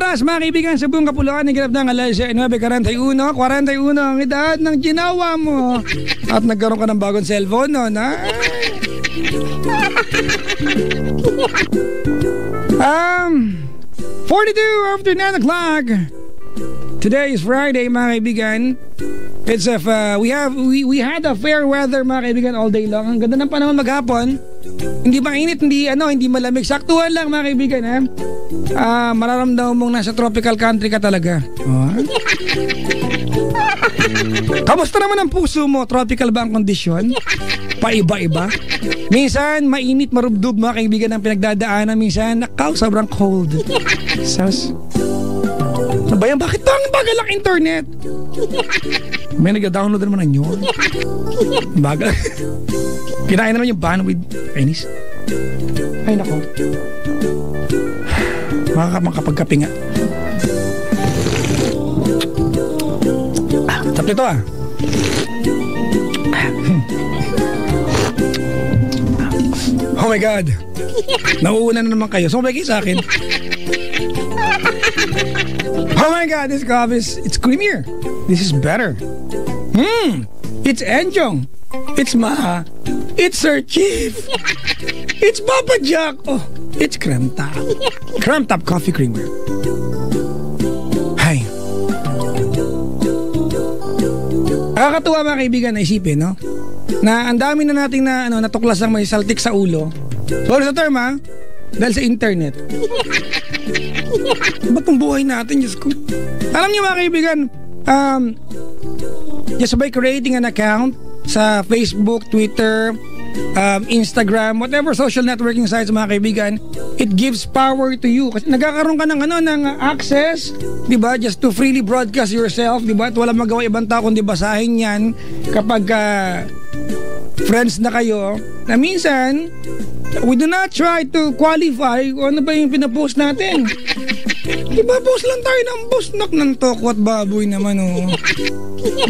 Oras, mga kaibigan, sa buong kapuluan ng ganap ng alas 9:41. 41 ang edad ng ginawa mo. At nagkaroon ka ng bagong cellphone, no? 42 after 9 o'clock. Today is Friday, mga kaibigan. It's we had a fair weather, mga kaibigan, all day long. Ang ganda ng panahon maghapon. Hindi mainit, hindi malamig. Saktuhan lang, mga kaibigan, ha? Mararamdaman mong nasa tropical country ka talaga. Oh. Kamusta naman ang puso mo? Tropical ba ang kondisyon? Paiba-iba? Minsan, mainit, marubdob, mga kaibigan, ang pinagdadaanan. Minsan, sobrang cold. Sus. Ano ba yan? Bakit ang bagal ang internet? May nag-download naman ng yun. Bagal. Kinain naman yung bandwidth. Kainis. Ay, nako. Makakapagkape nga. Tapos ito Oh my God. Nauuna na naman kayo. Sumabay kayo sa akin. Oh my God, this coffee it's creamier. This is better. It's Enjong. It's Maha. It's Sir Chief. It's Papa Jack. Oh, it's Creme Top. Creme Top Coffee Creamer. Hay. Nakakatuwa, mga kaibigan, na isipin, no? Na ang dami na nating natuklas ng may saltik sa ulo. Sorry sa term, ha? Dahil sa internet. Ba't ang buhay natin, Diyos ko? Alam niyo, mga kaibigan, just by creating an account sa Facebook, Twitter, Instagram, whatever social networking sites, mga kaibigan, it gives power to you. Kasi nagkakaroon ka ng access, di ba? Just to freely broadcast yourself, di ba? At walang magawa ibang tao kundi basahin yan kapag friends na kayo. Na minsan, we do not try to qualify kung ano ba yung pinapost natin. Diba, post lang tayo ng busnak ng toko at baboy naman, oh.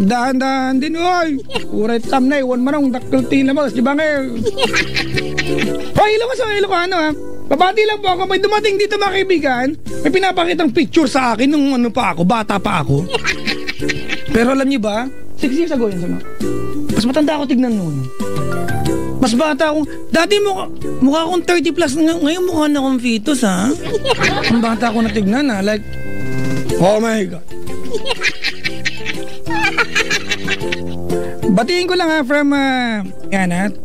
Dahan-dahan din, oy. Uray tamnay, one manong dakil tinabas, diba ngayon? Pahilo ka sa Ilocano, ha? Babati lang po ako, may dumating dito, mga kaibigan. May pinapakitang picture sa akin nung bata pa ako. Pero alam niyo ba, 6 years ago yun, mas matanda ako tignan noon. Mas bata akong, dati mukha akong 30 plus, ngayon mukha na akong fetus, ha? Ang bata ako na tignan, ha? Like, oh my God. Batiin ko lang, ha, from,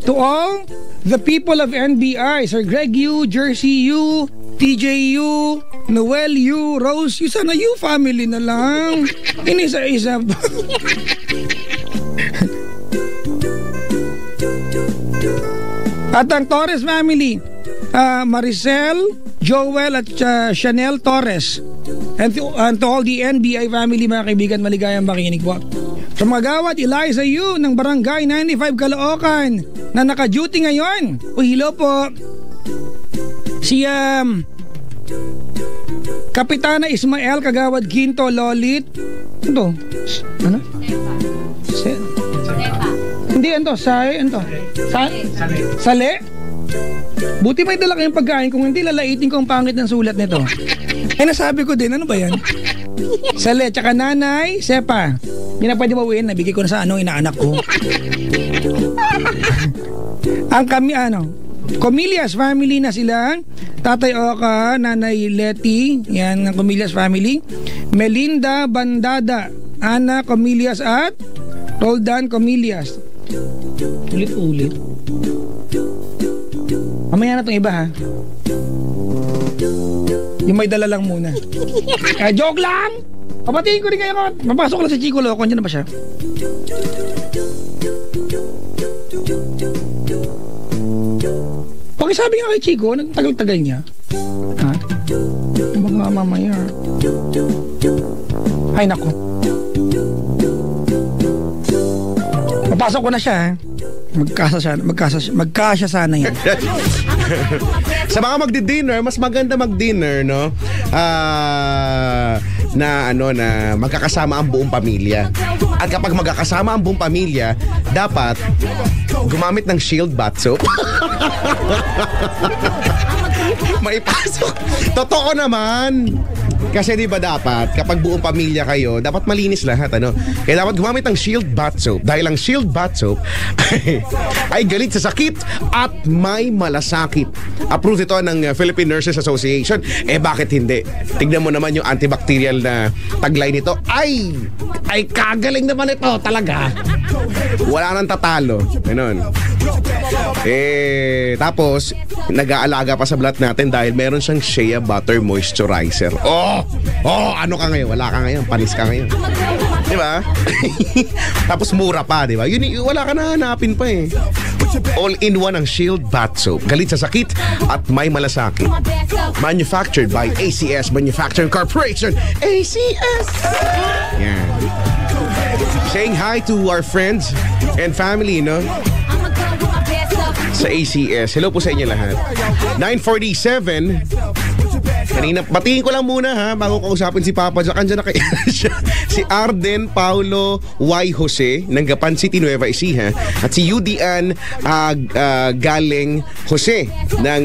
to all the people of NBI, Sir Greg Yu, Jersey Yu, TJ Yu, Noel Yu, Rose Yu, sana Yu family na lang. Inisa-isa. At ang Torres family, Maricel, Joel at Chanel Torres. And to all the NBI family, mga kaibigan, maligayang makinig po. From Magawad, Eliza Yu ng Barangay 95 Caloocan na naka-duty ngayon. Hello po. Si Kapitana Ismael Kagawad Quinto Lolit. Ito? Ano? Hindi, ito. Sale? Buti may dala kayong pagkain. Kung hindi, lalaitin ko ang pangit ng sulat nito. Nasabi ko din, ano ba yan? Sale, tsaka nanay, Sepa. Hindi na pwede mawin, nabigay ko na sa inaanak ko. Ang Comillas family na sila. Tatay Oka, Nanay Leti, yan ang Comillas family. Melinda Bandada, Ana Comillas at Roldan Comillas. Ulit-ulit. Mamaya na itong iba, ha? Yung may dala lang muna. Joke lang! Papatiin ko rin kayo. Papasok lang si Chico Loco. Andiyan na ba siya? Pakisabi nga kay Chico, nagtagal-tagal niya. Ha? Mga mamaya. Ay, nako. Papasok ko na siya, ha? Magkasya sana yan. Sa mga magdi-dinner, mas maganda mag-dinner, no? Na magkakasama ang buong pamilya. At kapag magkakasama ang buong pamilya, dapat gumamit ng shield bath soap. Maipasok. Totoo naman. Kasi di ba dapat, kapag buong pamilya kayo, dapat malinis lahat, ano? Kaya dapat gumamit ng Shield Bath Soap. Dahil ang Shield Bath Soap ay galit sa sakit at may malasakit. Approved ito ng Philippine Nurses Association. Bakit hindi? Tignan mo naman yung antibacterial na taglay nito. Ay kagaling naman ito talaga. Wala nang tatalo. Ganun. Tapos, nag-aalaga pa sa balat natin dahil meron siyang Shea Butter Moisturizer. Ano ka ngayon? Wala ka ngayon. Panis ka ngayon. Di ba? Tapos mura pa, di ba? Wala ka na hanapin pa eh. All-in-one ang Shield Bath Soap. Galit sa sakit at may malasakit. Manufactured by ACS Manufacturing Corporation. ACS! Yan. Saying hi to our friends and family, no? Sa ACS. Hello po sa inyo lahat. 9:47. Kanina, batiin ko lang muna ha, bago kausapin si Papa Jack. Andiyan na kayo si Arden Paulo Y. Jose ng Gapan City, Nueva Ecija. At si Yudian Galing Jose ng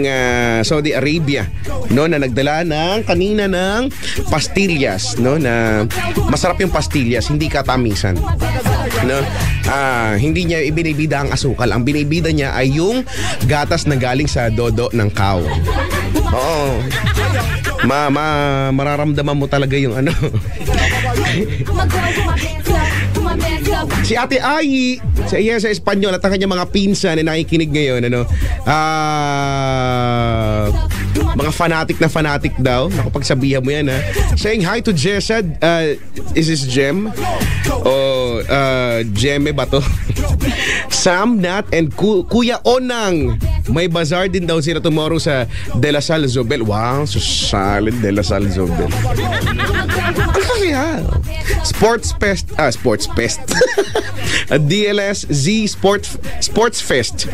Saudi Arabia, no, na nagdala ng kanina ng pastillas, no, na masarap yung pastillas, hindi katamisan. No? Hindi niya ibinibida ang asukal. Ang binibida niya ay yung gatas na galing sa dodo ng cow. Oo. Mararamdaman mo talaga yung ano. Si Ate Ai, sa Espanyol at ang kanyang mga pinsan na nakikinig ngayon, ano, mga fanatic daw. Nakapagsabihan mo yan, ha. Saying hi to Jessad. Is this Jem? Jeme ba to? Sam, Nat, and Kuya Onang. May bazaar din daw sila tomorrow sa De La Salle Zobel. Wow, so solid, De La Salle Zobel. Ano kaya? Sports Fest. DLSZ Sports Fest.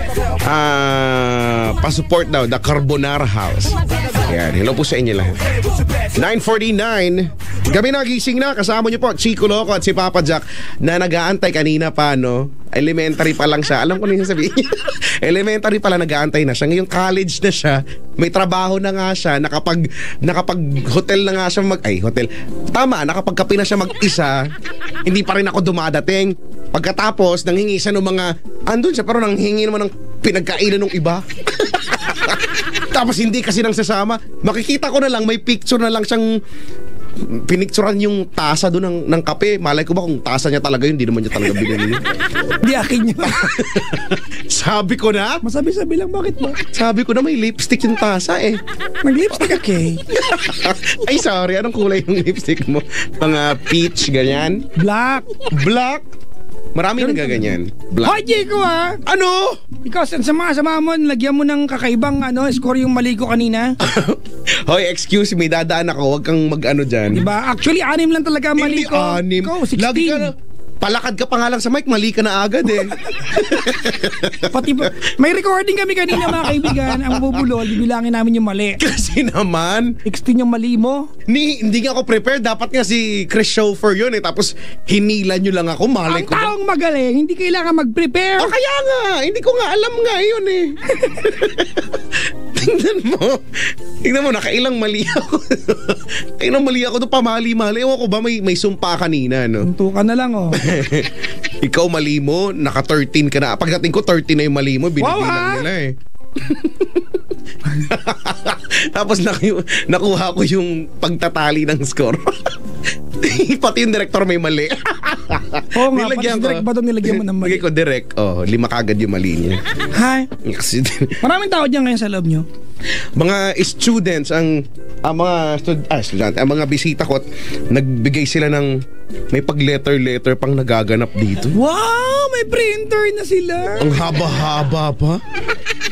Pasupport daw, The Carbonara House. Yan, hello po sa inyo lahat. 9:49. Gabi na, gising na. Kasama niyo po Chico Loco at si Papa Jack na nag-aantay kanina pa, no? Elementary pa lang siya. Alam ko na yung sabihin niya. Elementary pa lang nag-aantay na siya. Ngayon college na siya. May trabaho na nga siya. Nakapag-hotel na nga siya hotel. Tama, nakapagkape na siya mag-isa. Hindi pa rin ako dumadating. Pagkatapos, nanghingi siya ng mga, andun siya, pero nanghingi naman ng pinagkainan ng iba. Tapos hindi kasi nang sasama. Makikita ko na lang, may picture na lang siyang pinicturan yung tasa doon ng kape. Malay ko ba kung tasa niya talaga yun, hindi naman niya talaga binili yun. Di akin yun. Sabi ko na. Masabi-sabi lang, bakit ba? Sabi ko na may lipstick yung tasa eh. Nag-lipstick ka, Kay? Ay, sorry. Anong kulay yung lipstick mo? Mga peach, ganyan? Black. Marami nagaganyan. Hoy, Chico, ha? Ano? Ikaw, sama mo, lagyan mo ng kakaibang score yung mali ko kanina. Hoy, excuse me, dadaan ako. Huwag kang mag-ano dyan. Diba? Actually, 6 lang talaga mali ko. Hindi 6. Ikaw, 16. Lagi ka na. Palakad ka pa nga lang sa mic, mali ka na agad eh. Pati may recording kami kanina, mga kaibigan. Ang bubulol, bibilangin namin yung mali. Kasi naman 16 yung mali mo. Hindi nga ako prepared. Dapat nga si Chris Chauffeur yun eh. Tapos hinila nyo lang ako. Malay ang ko taong magaling, hindi kailangan mag-prepare. kaya nga, hindi ko nga alam nga yun eh. Tingnan mo, nakailang mali ako. Kailang mali ako doon, pamali-mali. Ewan ko ba, may sumpa kanina, no? Tunto ka na lang, oh. Ikaw mali mo, naka 13 ka na. Pagdating ko, 13 na yung mali mo, binibilang nila eh. Tapos nakuha ko yung pagtatali ng score. Pati yung director may mali. Oo nga, pati si direct ba doon nilagyan mo ng mali? Lagay ko direct, 5 kagad yung mali niya. Hi. Maraming tao dyan ngayon sa loob nyo. Mga students, ang mga bisita ko, nagbigay sila ng may pag-letter pang nagaganap dito. Wow, may printer na sila. Ang haba-haba pa.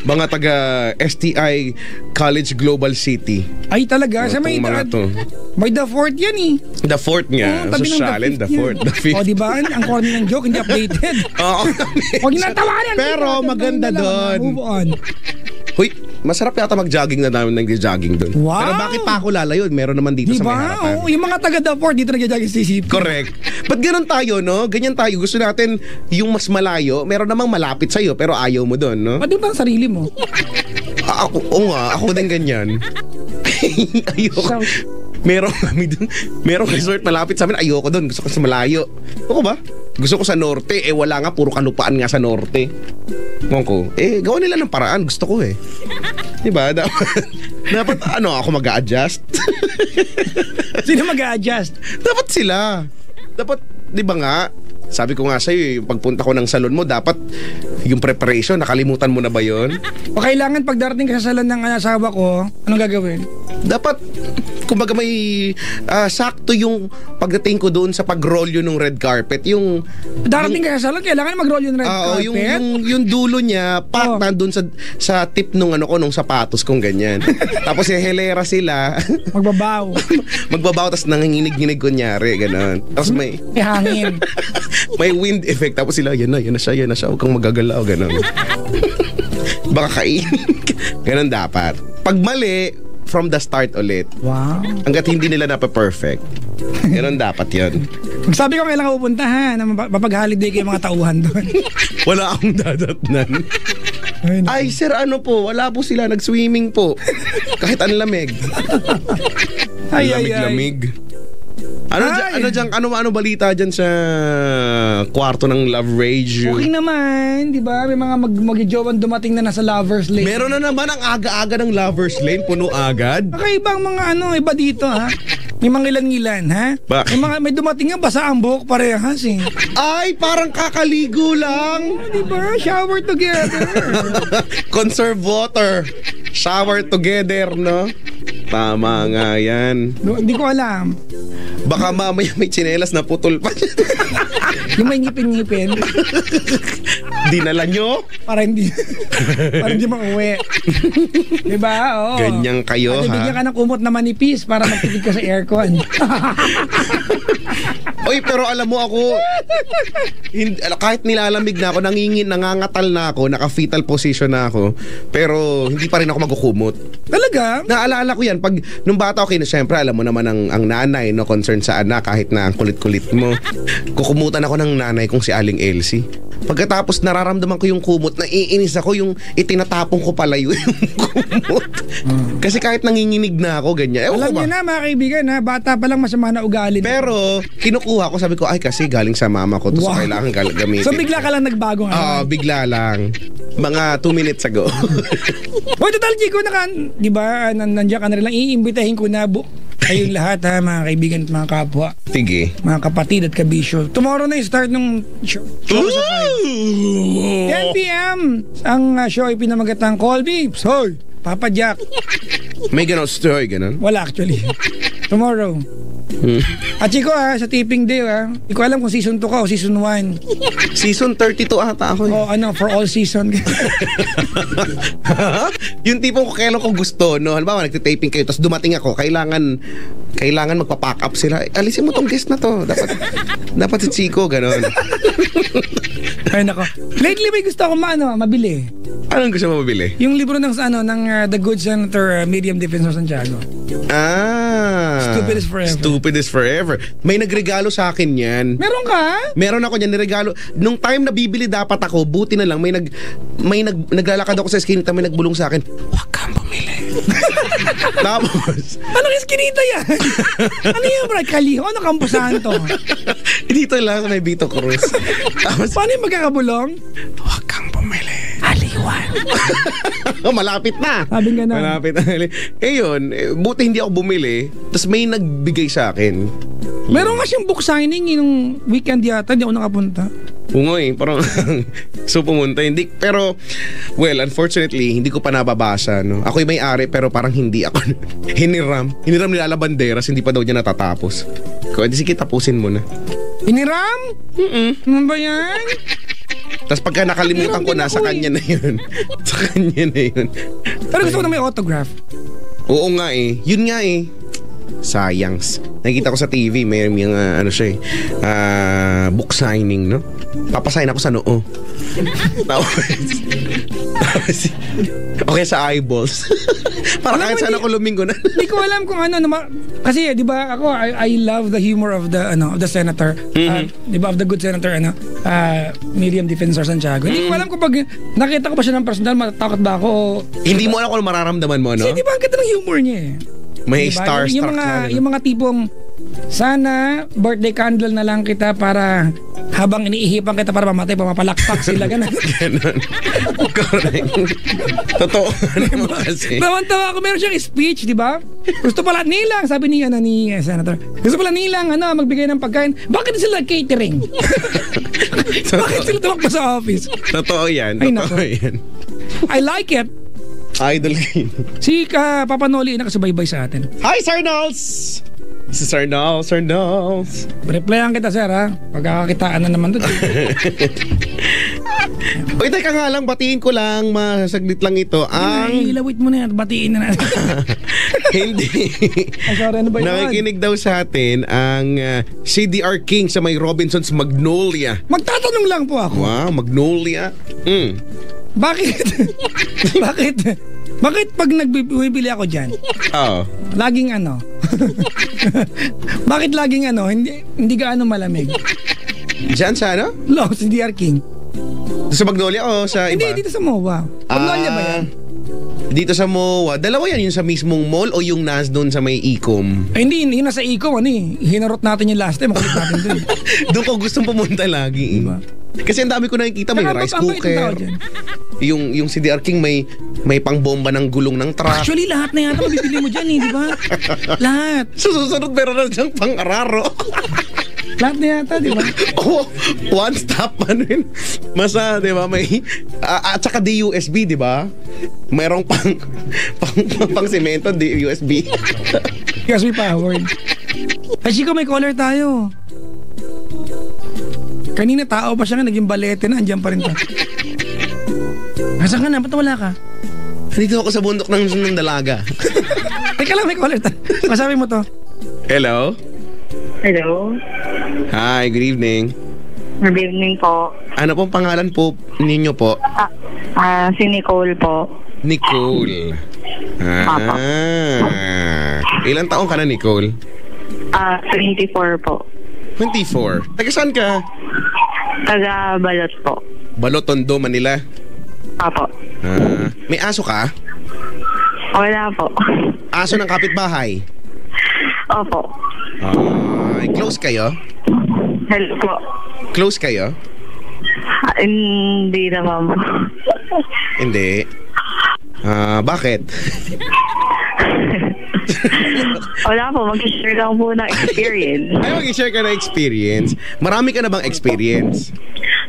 Mga taga STI College Global City. Ay talaga, sa may may the fourth yan eh. The fourth nga. Socialin, the fourth, the fifth. O diba, ang corny ng joke, hindi updated. Oo. Huwag natawanan. Pero maganda doon. Move on. Hoy, masarap yata mag-jogging na namin nag-jogging doon. Wow. Pero bakit pa ako lalayo? Meron naman dito sa may harapan. Oo, yung mga taga-the fourth dito nag-jogging sa CCP. Correct. Ba't ganun tayo, no? Ganyan tayo. Gusto natin yung mas malayo. Meron namang malapit sa'yo, pero ayaw mo doon, no? Pati pa ang sarili mo. Ako din ganyan. Ayoko. merong resort malapit sa amin. Ayoko doon. Gusto ko sa malayo. Ako ba? Gusto ko sa norte. Wala nga. Puro kanupaan nga sa norte. Ko. Gawa nila ng paraan. Gusto ko Diba? Dapat ako mag-a-adjust. Sino mag-a-adjust? Dapat sila. Dapat, di ba nga? Sabi ko nga sa'yo, yung pagpunta ko ng salon mo, dapat yung preparation, nakalimutan mo na ba yun? O kailangan pag darating ka sa salon ng asawa ko, anong gagawin? Dapat, kumbaga may sakto yung pagdating ko doon sa pag-rolyo ng red carpet. Darating ka sa salon, kailangan mag-roll yung red carpet? Yung dulo niya, nandun sa tip nung nung sapatos kong ganyan. Tapos helera sila. Magbabaw, tapos nanginginig-nginig kunyari, gano'n. Tapos may hangin. May wind effect. Tapos sila, yan na siya. Huwag kang magagalaw, gano'n. Baka kainin. Gano'n dapat. Pag mali, from the start ulit. Wow. Hanggat hindi nila perfect. Gano'n dapat yun. Sabi ko kailangan pupunta mapag-holiday kayo mga tauhan doon. Wala akong dadatnan. Ay, sir, wala po sila. Nag-swimming po. Kahit ang lamig. Lamig. Ano balita dyan sa kwarto ng Love Rage? Okay naman, di ba? May mga mag-jowan dumating na nasa Lover's Lane. Meron na naman ang aga-aga ng Lover's Lane, puno agad. Ibang mga iba dito ha. May mga ilan-ilan ha. May dumating nga basa ang buhok parehas Ay, parang kakaligo lang. Di ba? Shower together. Conserve water. Shower together, no? Tama nga yan. Hindi ko alam. Baka mamaya may tsinelas na putol pa. Yung may ngipin-ngipin. Dinala nyo? Para hindi makauwi. Diba? Oo. Ganyan kayo, ha? Bigyan ka ng kumot na manipis para magtipid ka sa aircon. Oy, pero alam mo ako, kahit nilalamig na ako, nangangatal na ako, naka-fetal position na ako, pero hindi pa rin ako magkukumot. Talaga? Naalala ko yan, pag nung bata ako, siyempre alam mo naman ang nanay, no, concern sa anak, kahit na ang kulit-kulit mo. Kukumutan ako ng nanay kong si Aling Elsie. Pagkatapos nararamdaman ko yung kumot, naiinis ako, yung itinatapong ko palayo yung kumot. Kasi kahit nanginginig na ako, ganyan. Alam niyo na mga kaibigan, bata pa lang masama na ugali. Pero kinukuha ko, sabi ko, ay kasi galing sa mama ko, so kailangan gamitin. So bigla ka lang nagbago nga? Bigla lang. Mga 2 minutes ago. Boy, total Chico, di ba, nandiyan ka na rin lang, iimbitahin ko na kayong lahat mga kaibigan at mga kapwa. Sige. Mga kapatid at kabisyo. Tomorrow na yung start ng show. 10 p.m. Ang show ay pinamagatang Call Me. Hoy, Papa Jack. May ganon story, ganon? Wala actually. Tomorrow. At Chico sa Tipping Day hindi ko alam kung season 2 ka o season 1. Season 32 ata ako. For all season. Yung tipong kailan ko gusto, no? Halimbawa, nagtitaping kayo, tapos dumating ako, kailangan magpa-pack up sila. Alisin mo tong guest na to. Dapat si Chico, ganon. Ay, nako. Lately, may gusto ako mabili. Anong gusto mo mabili? Yung libro ng The Good Senator, Medium Defensor Santiago. Stupid is Forever. May nagregalo sa akin yan. Meron ka? Meron ako yan, niregalo. Nung time na bibili dapat ako, buti na lang, may naglalakad ako sa eskinita, may nagbulong sa akin, huwag kang bumili. Tapos, anong eskinita yan? Ano yung Kaliho? Ano kampusahan to? Dito lang sa may Vito Cruz. Tapos, paano yung magkakabulong? Huwag kang bumili. Aliwan. Malapit na. Sabi nga na. Malapit na. Yun, buti hindi ako bumili. Tapos may nagbigay sa akin. Meron nga siyang book signing nung weekend yata, hindi ako nakapunta. Ungoy, parang so pumunta. Hindi, pero, well, unfortunately, hindi ko pa nababasa. No? Ako'y may-ari, pero parang hindi ako hiniram nila La Banderas, hindi pa daw niya natatapos. Kung hindi, sige, tapusin mo na. Hiniram? Ano ba yan? Tapos pagka nakalimutan ko na, sa kanya na yun. Sa kanya na yun. Pero gusto ko na may autograph. Oo nga Yun nga Sayangs. Nakikita ko sa TV, may mga book signing, no? Papasign ako sa noo. Tapos, okay sa eyeballs. Para kahit saan ako lumingo na. Hindi ko alam kung kasi di ba ako, I love the humor of the senator. Di ba, of the good senator, Medium Defensor Santiago. Hindi ko alam kung pag nakita ko ba siya ng personal, matatakot ba ako? Hindi mo alam kung mararamdaman mo, no? Kasi di ba ang ganda ng humor niya May Diba? starstruck yung mga, na, diba? yung mga tipong, sana birthday candle na lang kita para habang iniihipan kita para mamatay, pamapalakpak sila, ganun. Ganon. Correct. Totoo naman kasi. Tawan-tawa ako, meron siyang speech, di ba? Gusto pala nilang, sabi ni Senator, gusto pala nilang magbigay ng pagkain. Bakit sila catering? Bakit sila tumakbo sa office? Totoo yan. Ay, Totoo nako. yan. I like it. Idol kayo. Si Papa Noli nakasubaybay sa atin. Hi, Sir Knowles! Si Sir Knowles, Sir Knowles. Replyan kita, sir, ha? Pagkakakitaan na naman doon. Uy, teka nga lang, batiin ko lang, masaglit lang ito. Ay, ilawit mo na yan, batiin na natin. Hindi. Ay, sorry, ano ba yun? Nakikinig daw sa atin ang CDR King sa may Robinson's Magnolia. Magtatanong lang po ako. Wow, Magnolia. Bakit? Bakit pag nagbibili ako dyan, Oo. laging bakit laging hindi gaano malamig? Diyan sa ano? Lo, si DR King. Sa Magnolia o sa iba? Hindi, dito sa MOA. Magnolia ba yan? Dito sa MOA. Dalawa yan, yung sa mismong mall o yung nas doon sa may Ecom? Ay, hindi, yung nasa Ecom, hinarot natin yung last time, makulit natin doon. Doon ko gustong pumunta lagi. Diba? Kasi ang dami ko nakikita, may Saka, rice ang bait ng tao cooker. dyan. Yung CDR King may pangbomba ng gulong ng truck. Actually, lahat na yata mabibili mo dyan, di ba? Lahat. Susunod meron na siyang pang-araro. Lahat na yata, di ba? Oh, one stop yun. Masa, di ba, may at saka DUSB, di ba? Merong pang semento, DUSB. Kasi powered. Ay, Chico, may caller tayo. Kanina tao pa siya nga, naging balete na, andyan pa rin ta. Nasaan ka na? Ba't wala ka? Dito ako sa bundok ng dalaga. Teka lang, may caller ta. Masabi mo to. Hello? Hello. Hi, good evening. Good evening po. Ano pong pangalan po ninyo po? Si Nicole po. Nicole. Ilang taong ka na, Nicole? 24 po. 24. Taga saan ka? Taga Balot po. Balot, Tondo, Manila. Apo. May aso ka? Wala po. Aso ng kapitbahay? Opo. Close kayo? Hello po. Close kayo? Hindi naman po. Hindi. Bakit? Wala po. Mag-share lang po ng experience. Ay, mag-share ka na experience. Marami ka na bang experience?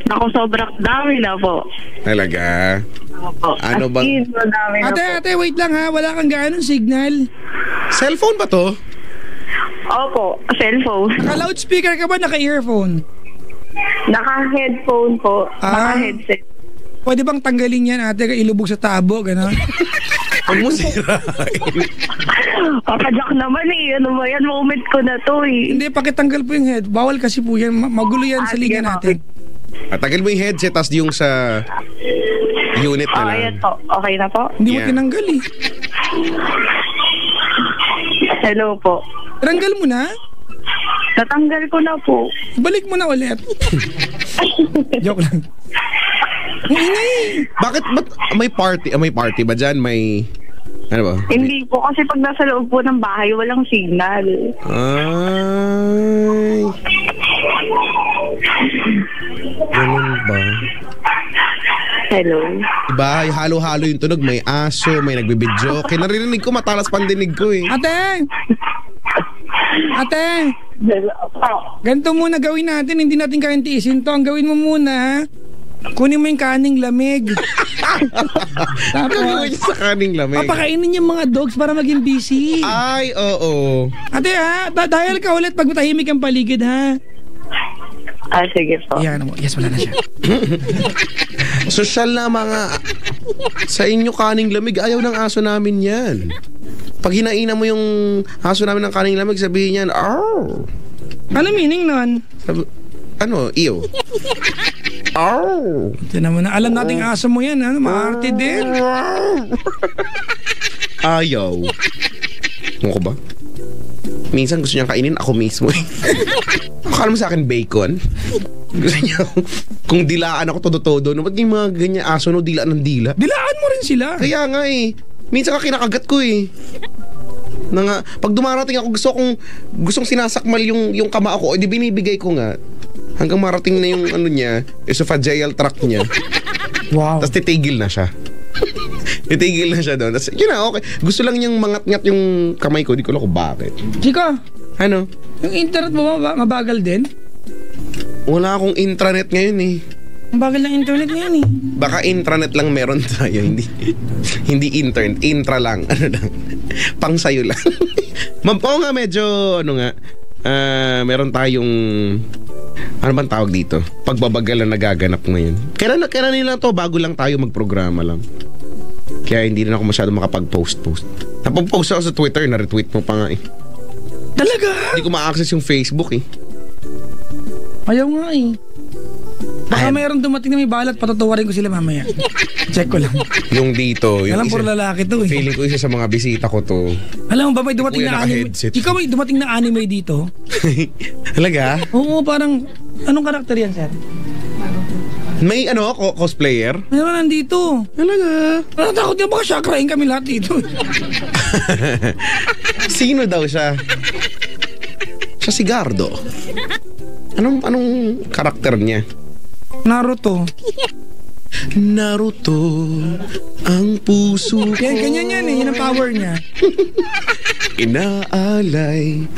Naku, sobrang dami na po. Talaga? Opo. Ano bang- As in, madami na po. Ate, wait lang ha. Wala kang gaanong signal. Cellphone ba to? Opo. Cellphone. Naka-loudspeaker ka ba? Naka-earphone? Naka-headphone po. Naka-headset. Pwede bang tanggalin yan, ate? Ilubog sa tabo, gano'n? Huwag mo sirain. Papadyak naman eh. Ano ba yan? Moment ko na to eh. Hindi, pakitanggal po yung head. Bawal kasi po yan. Magulo yan sa linya sige, natin. Tagal mo yung headset, tas yung sa unit na lang. Ayan po. Okay na po? Hindi mo Yeah. tinanggal eh. Hello po. Tanggal mo na? Natanggal ko na po. Balik mo na ulit. Joke lang. Ang ingay. Bakit may party ba dyan? May ano ba? Hindi po kasi pag nasa loob po ng bahay, walang signal. Ay. Ganun ba? Hello. Diba, halo-halo yung tunog. May aso, may nagbibidyo. Kaya naririnig ko, matalas pandinig ko eh. Ate! Ate! Hello. Ganito muna gawin natin. Hindi natin kayang tiisin to. Ang gawin mo muna, kunin mo yung kaning lamig. Ano gawin niya sa kaning lamig? Papakainin yung mga dogs para maging busy. Ay, oo. Ate ha, dahil ka ulit pag matahimik ang paligid ha. Sige po. Yan mo. Yes, wala na siya. Sosyal na mga sa inyo kaning lamig. Ayaw ng aso namin yan. Pag hinaina mo yung aso namin ng kaning lamig, sabihin yan, "Arr!" Ano meaning nun? Ano? Iyo. Arr! Tiyan mo na. Alam nating aso mo yan ha. Maarte din. Ayaw. Ano ko ba? Minsan gusto niyang kainin ako mismo eh. Akala mo sa akin bacon? Gusto niya kung dilaan ako todo-todo. No, ba't yung mga ganyan aso no, dilaan ng dila? Dilaan mo rin sila. Kaya nga eh. Minsan ka kinakagat ko eh. Na nga, pag dumarating ako, gustong sinasakmal yung kama ako, edi binibigay ko nga. Hanggang marating na yung ano niya, esophageal tract niya. Wow. Tapos titigil na siya. Titigil na siya doon. Tapos, yun na, okay. Gusto lang niyang mangat-ngat yung kamay ko. Di ko alam kung bakit. Chico, Ano? yung internet mo mabagal din? Wala akong intranet ngayon eh. Ang bagal ng internet ngayon eh. Baka intranet lang meron tayo. Hindi internet. Intra lang. Ano lang. Pang sayo lang. Oo nga, medyo, ano nga, meron tayong, ano bang tawag dito? Pagbabagal na nagaganap ngayon. Kailan nila to, bago lang tayo magprograma lang. Kaya hindi rin ako masyado makapag-post. Napag-post ako sa Twitter, na-retweet mo pa nga eh. Talaga? Hindi ko ma-access yung Facebook eh. Ayaw nga eh. Baka Ay. mayroon dumating na may balat, patutuwarin ko sila mamaya. Check ko lang. Yung dito. Yung Alam, puro lalaki to eh. feeling ko isa sa mga bisita ko to. Alam mo ba, may dumating Kuya, na anime. naka-headset. Ikaw may dumating na anime dito? Talaga? Oo, parang, anong karakter yan, sir? May ano, cosplayer? Meron nandito. Talaga? Natakot niya, baka shakrain kami lahat dito. Sino daw siya? Siya si Gardo. Anong karakter niya? Naruto. Naruto ang puso ko. Yan, ganyan yan eh. Yan ang power niya. Inaalay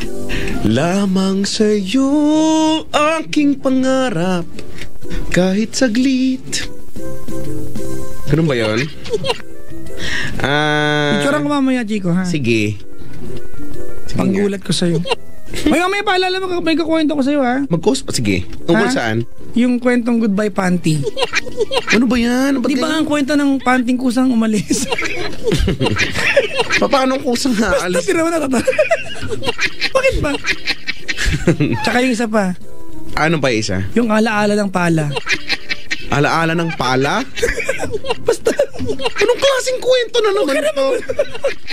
lamang sa'yo aking pangarap kahit saglit. Ganun ba yun? Picturean ko mamaya, Chico, ha? Sige. Panggulat ko sa'yo. May mamaya paalala mo, may kukwento ko sa'yo, ha? Mag-post pa, sige. Tungkol Ha? saan? Yung kwentong goodbye panty. Ano ba yan? Di ba ang kwento ng panting kusang umalis? Paano kusang Basta aalis? tira mo na tata. Bakit ba? Tsaka yung isa pa, Ano pa isa? yung alaala ng pala. Alaala ng pala? Basta, Anong klaseng kwento na naman ito?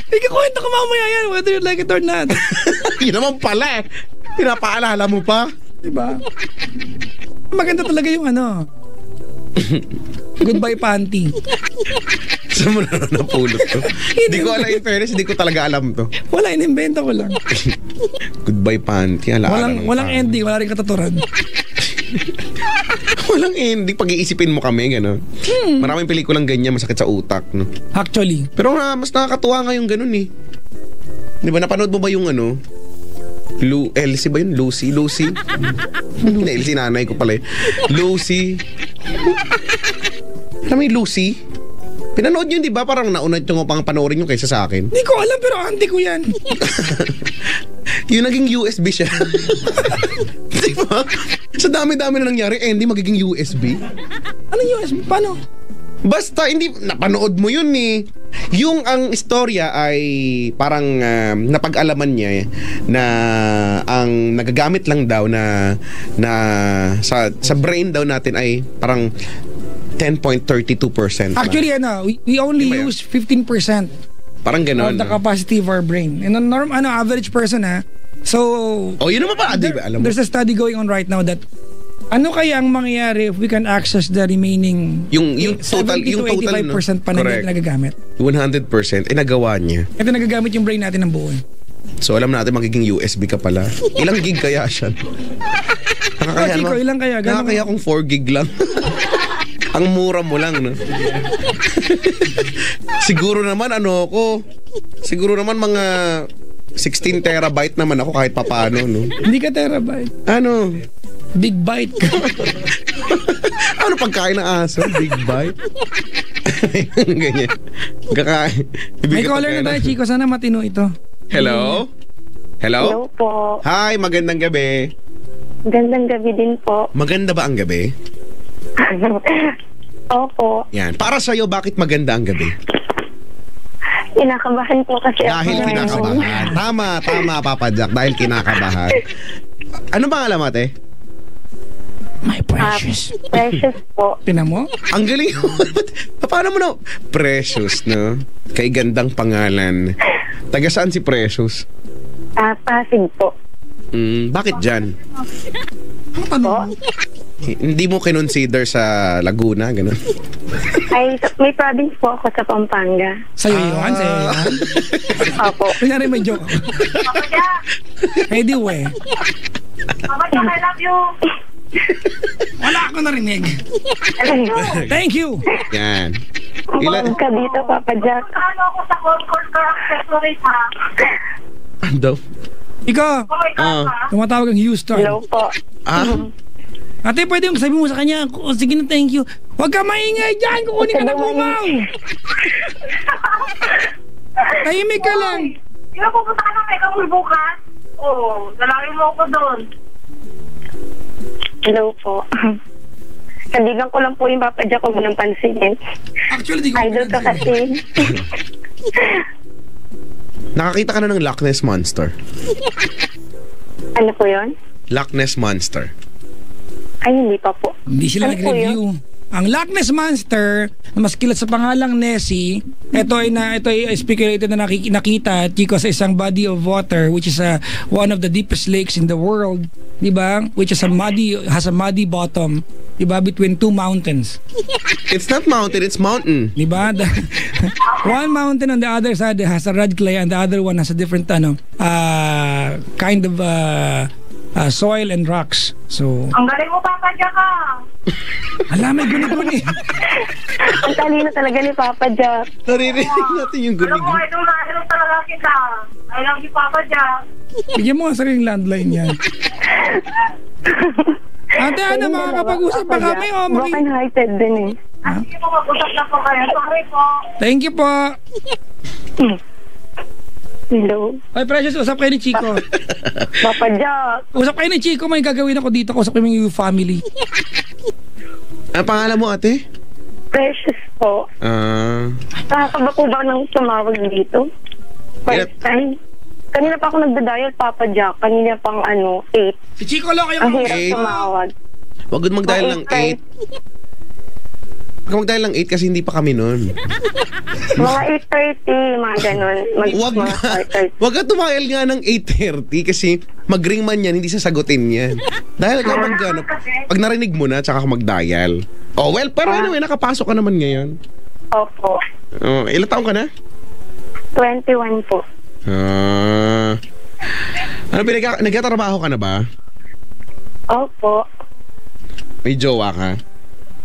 ikakwento ko mamaya yan, whether you like it or not. Yun naman pala eh. Pinapaalala mo pa? Diba? Maganda talaga yung ano. Goodbye panty. Saan mo na napulot to? Hindi ko alam, in fairness, hindi ko talaga alam to. Wala, inimbento ko lang. Goodbye panty, alaala ng Walang pala. ending, wala rin katuturan. Walang ending, pag-iisipin mo kami, gano'n. Maraming pelikulang ganyan, masakit sa utak, no? Actually. Pero mas nakakatuwa nga yung gano'n eh. Di ba, napanood mo ba yung ano? Elsie ba yun? Lucy? Hindi na Elsie, nanay ko pala eh. Lucy. Alam mo yung Lucy? Pinanood yun, di ba? Parang naunad yung pang panoorin yung kaysa sa akin. Hindi ko alam, pero auntie ko yan. Yung naging USB siya. Di ba? Sa dami-dami na nangyari, hindi magiging USB. Ano yung paano? Basta, hindi, napanood mo yun eh. Yung ang istorya ay parang napag-alaman niya na ang nagagamit lang daw na sa brain daw natin ay parang 10.32%. Actually, we only Di ba yun? use 15% Parang of gano'n. the capacity of our brain. And average person, ha? So, Oh, yun naman pa. Di ba? Alam mo. there's a study going on right now that ano kaya ang mangyayari if we can access the remaining Yung total, 70 yung to total, 85% pa na correct. nagagamit. 100%, nagawa niya. Ito nagagamit yung brain natin ng buo. So, alam natin magiging USB ka pala. Ilang gig kaya siya? Nakakaya, Chico, ilang kaya? Gano'n Nakakaya kung 4 gig lang. Ang mura mo lang, no? Siguro naman, siguro naman mga 16 terabyte naman ako kahit papaano, no? Hindi ka terabyte. Ano? Big bite ka. Ano pagkain ng aso? Big bite? Ganyan. May caller na tayo, Chico. Sana matino ito. Hello? Hello po. Hi, magandang gabi. Gandang gabi din po. Maganda ba ang gabi? Opo. Yan. Para sa'yo, bakit maganda ang gabi? Kinakabahan po kasi Dahil ako. kinakabahan. Tama, Papa Jack. Dahil kinakabahan. Ano bang alam, ate? My precious. Precious po. Tinan mo? Ang galing. Paano mo na? Precious, no? Kay gandang pangalan. Taga saan si Precious? Pasig po. Bakit dyan? Ano tanong mo? Hindi mo kinonsider sa Laguna, ganun? Ay, may province po ako sa Pampanga. Sa'yo yun, sa'yo yun. Opo. Kunyari may joke ako. Anyway. Papa Jack, I love you. Wala ako narinig. Thank you. Yan. Ilan ka dito, Papa Jack? Ano ako sa Concord Car Accessories, ha? Ano? Ikaw, Oh my God, ha? tumatawag ang Houston. Hello po. Ate, pwede yung sabi mo sa kanya, sige na, thank you. Huwag ka maingay dyan, kukunin ka na kumaw. Tahimik ka lang. Di ba pupunta ka ng Mega Mall bukas? Oo, dalawin mo ako doon. Hello po. Kaibigan ko lang po yung Papa Jack, huwag mo nang pansinin. Actually, di ko Idol ka kasi. Nakakita ka na ng Loch Ness Monster. Ano po yun? Loch Ness Monster. Ay, hindi pa po. Hindi sila Ano po nag-review. Ang Loch Ness Monster, na mas kilala sa pangalang Nessie, ito ay speculated na nakita Chico sa isang body of water which is one of the deepest lakes in the world, 'di ba? Which is has a muddy bottom, 'di ba? Between two mountains. It's not mountain, it's mountain. 'Di ba? One mountain on the other side has a red clay and the other one has a different kind of soil and rocks. So, Ang galing mo, Papa Jack, ha? alam, may guni-guni. Ang talino talaga ni Papa Jack. Naririnig natin yung Alam mo, gunig. idol talaga kita. I love you, Papa Jack. Bigyan mo ang sariling landline yan. Ate, ano, makakapag-usap pa kami o Broken hearted din eh. Sige po, mag-usap na po kayo. Sorry po. Thank you po. Hello? Ay, Precious, usap kayo ni Chico. Papa Jack. Usap kayo ni Chico, may gagawin ako dito. Usap kayo yung family. Ang pangalan mo, ate? Precious po. Nakakaba po ba nang tumawag dito? First time. Kanina pa ako nagda-dial, Papa Jack. Kanina pang 8. Si Chico lang kayo. Ang hirap Eight. tumawag. Huwag mag-dial ng 8. Huwag kang mag-dial ng 8 kasi hindi pa kami nun. Mga 8:30, mga ganun. Huwag Mga na. 4:30. Huwag ka tumail nga ng 8:30 kasi mag-ring man yan, hindi sasagutin yan. Dahil ka pag narinig mo na, tsaka ka mag-dial. Oh, well, pero anyway, nakapasok ka naman ngayon. Opo. Oh, ilang taong ka na? 21 po. Ano, nagtatrabaho ka na ba? Opo. May jowa ka?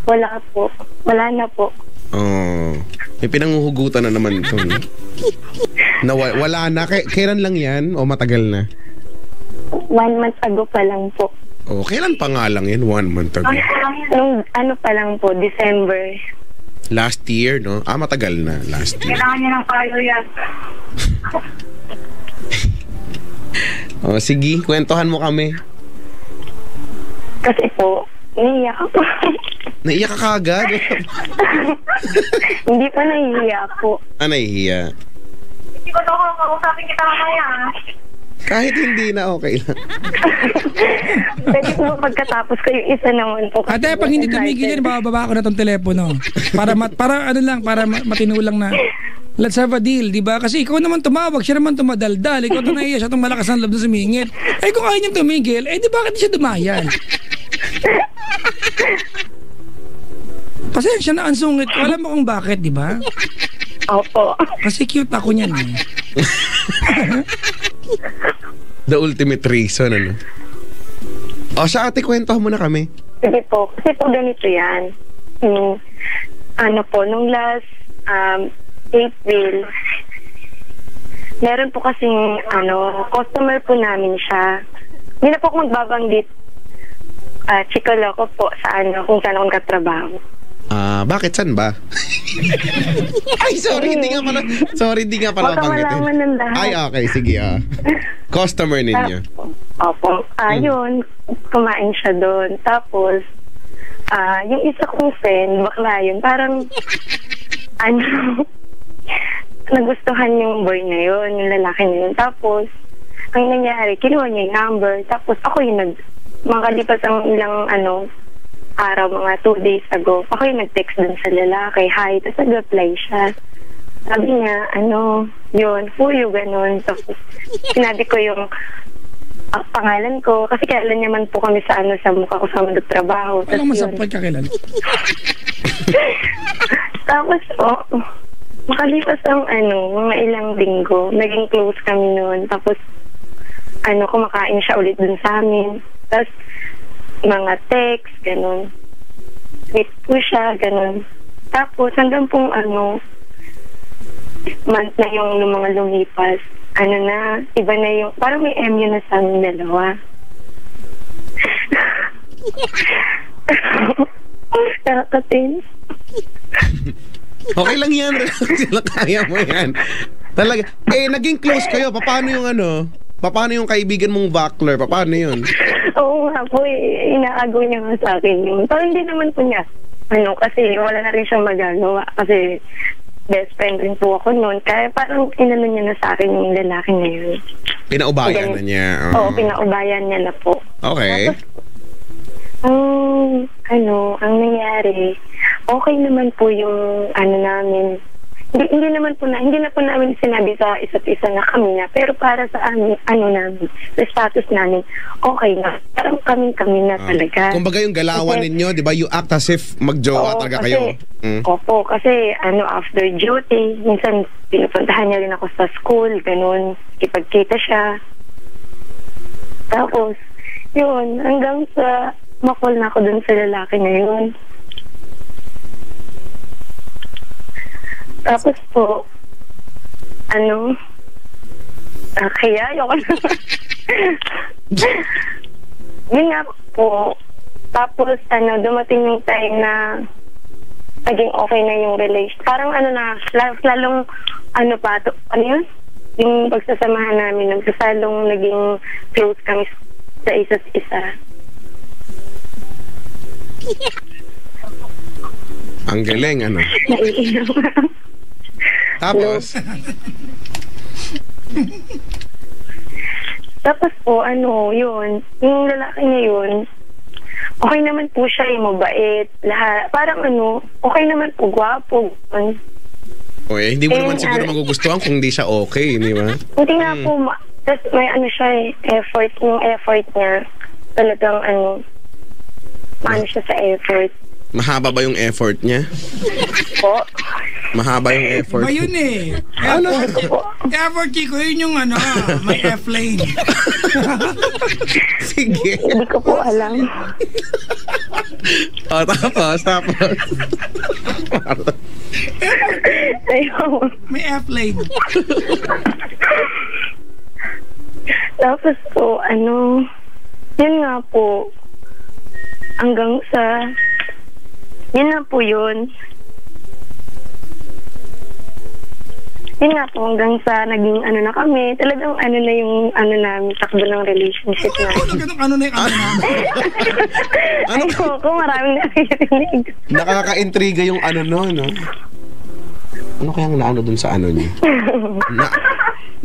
Wala po. Wala na po. Oh, may pinanghuhugutan na naman ito. Na wala na. Kailan lang yan? O matagal na? 1 month ago pa lang po. Oh, kailan pa nga lang yan? 1 month ago. Nung pa lang po, December. Last year, no? Matagal na. Last year. Kailangan niya ng payo yan. Oh, sige, kwentuhan mo kami. Kasi po, naiiyak ako. Naiyak ka kaagad? Hindi pa naiiyak po. Nahihiya. Hindi ko to kung kausapin kita mamaya, ha? Kahit hindi na okay lang. Pwede po pagkatapos ko yung isa naman po. Ate, pag hindi tumigil yan, bababa ko na tong telepono. Para matinulang na. Let's have a deal, di ba? Kasi ikaw naman tumawag, siya naman tumadaldal. Ikaw ito naiya, siya itong malakas ng loob na sumingit. Eh kung ayaw niyang tumigil, di bakit siya dumayan? Pasensya na ang sungit ko. Alam mo kung bakit, di ba? Opo. Kasi cute ako niyan eh. The ultimate reason, ano? O, siya ate, kwentuhan mo na kami. Sige po. Kasi po ganito yan. Nung last April, meron po kasing customer po namin siya. Hindi na po ako magbabanggit. Chikoloko po sa kung saan ako nagkatrabaho. Bakit? Saan ba? Ay, sorry, hindi nga pala Baka banggitin. malaman ng lahat. Ay, okay, sige, Customer ninyo. Opo. Yun, kumain siya doon. Tapos, yung isa kong friend, bakla yun, parang, nagustuhan yung boy na yun, yung lalaki na yun. Tapos, ang nangyari, kinuha niya yung number. Tapos, ako yung makalipas ang ilang, araw, mga 2 days ago, ako yung nag-text dun sa lalaki, hi, tapos nag-reply siya. Sabi niya, yun, fuyo, ganun. Tapos, sinabi ko yung, pangalan ko. Kasi kilala naman po kami sa sa mukha ko sa magtrabaho. Walang masampal ka kilala. Tapos makalipas ang mga ilang linggo, naging close kami noon. Tapos kumakain siya ulit dun sa amin. Tapos mga text, ganun. Sweet po siya, ganun. Tapos hanggang pong month na yung mga lumipas, iba na yung, parang may MU na sa amin dalawa. Nakakatin. Okay lang yan. Kaya mo yan. Talaga. Naging close kayo. Paano yung kaibigan mong Vakler? Paano yun? Oo nga po, inaagaw niya nga sa akin yun. Pero hindi naman po niya. Kasi wala na rin siyang magagawa. Kasi best friend rin po ako noon. Kaya parang inano niya na sa akin yung lalaki na yun. Pinaubayan na niya. Oo, pinaubayan niya na po. Okay. Tapos, ang nangyari, okay naman po yung namin. Hindi na po namin sinabi sa isa't isa na kami na, pero para sa amin, namin, sa status namin, okay na. Parang kami na talaga. Kumbaga yung galawan ninyo, di ba? You act as if magjowa talaga kayo. Opo, kasi after duty, minsan pinupuntahan niya rin ako sa school, ganun, ipagkita siya. Tapos, yun, hanggang sa makol na ako dun sa lalaki na yun. Tapos po, kaya ayoko na. Yun nga po. Tapos, dumating yung time na naging okay na yung relation. Parang lalong, yun? Yung pagsasamahan namin, lalong naging close kami sa isa't isa. Ang galing, Naiiyak. Tapos? Tapos po, yun, yung lalaki niya yun, okay naman po siya, mabait, lahat, parang okay naman po, gwapo. Hindi mo naman siguro magugustuhan kung hindi siya okay, di ba? Hindi nga po, tapos may siya effort, yung effort niya, talagang siya sa effort. Mahaba ba yung effort niya? Po? Mahaba yung effort. Ba yun Effort Chico, yun yung may F-lane. Sige. Hindi ko po alam. Tapos. Ayun. May F-lane. Tapos po, yun nga po, hanggang sa, yun nga po yun. Yun nga po, hanggang sa naging na kami, talagang na yung namin, takbo ng relationship namin. Na yung namin? Ay, ko, maraming nakikirinig. Nakaka-intriga yung no? Ano kayang naano dun sa niya?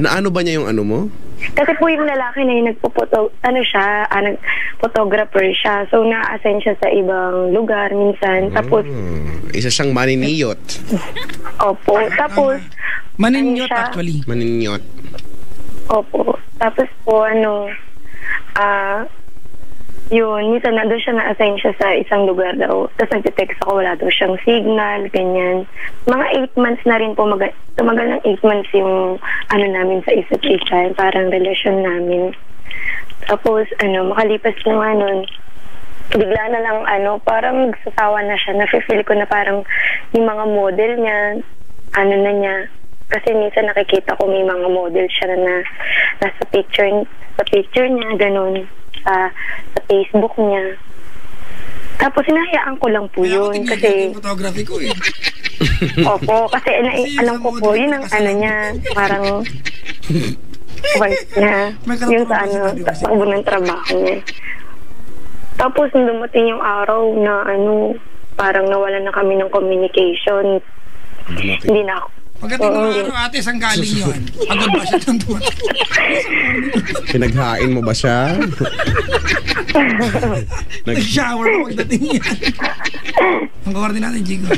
Naano ba niya yung mo? Kasi po yung lalaki na yung nagpo-photographer siya. So, na-assign siya sa ibang lugar minsan. Tapos, isa siyang maniniyot. Opo. Tapos, Maninyot actually. Maninyot. Opo. Tapos po, yun, minsan doon siya na-assign siya sa isang lugar daw. Tapos nagtitext ako, wala daw siyang signal, ganyan. Mga 8 months na rin po, tumagal ng 8 months yung namin sa isa't isa, parang relasyon namin. Tapos, makalipas na nga nun, bigla na lang, parang nagsasawa na siya. Nafe-feel ko na parang yung mga model niya, na niya. Kasi minsan nakikita ko may mga model siya na nasa picture niya, ganun. Sa Facebook niya. Tapos hinahayaan ko lang po yun kasi photography ko Opo, kasi alam ko po yun ang niya, parang work niya, yung sa takbo ng trabaho niya. Tapos dumating yung araw na parang nawalan na kami ng communication. Hindi na ako. Pagdating ng araw, ate, saan galing yun? Agad ba siya nang dumating? Pinaghain mo ba siya? Nag-shower mo pagdating yan. Ang kawartin natin, Jigo.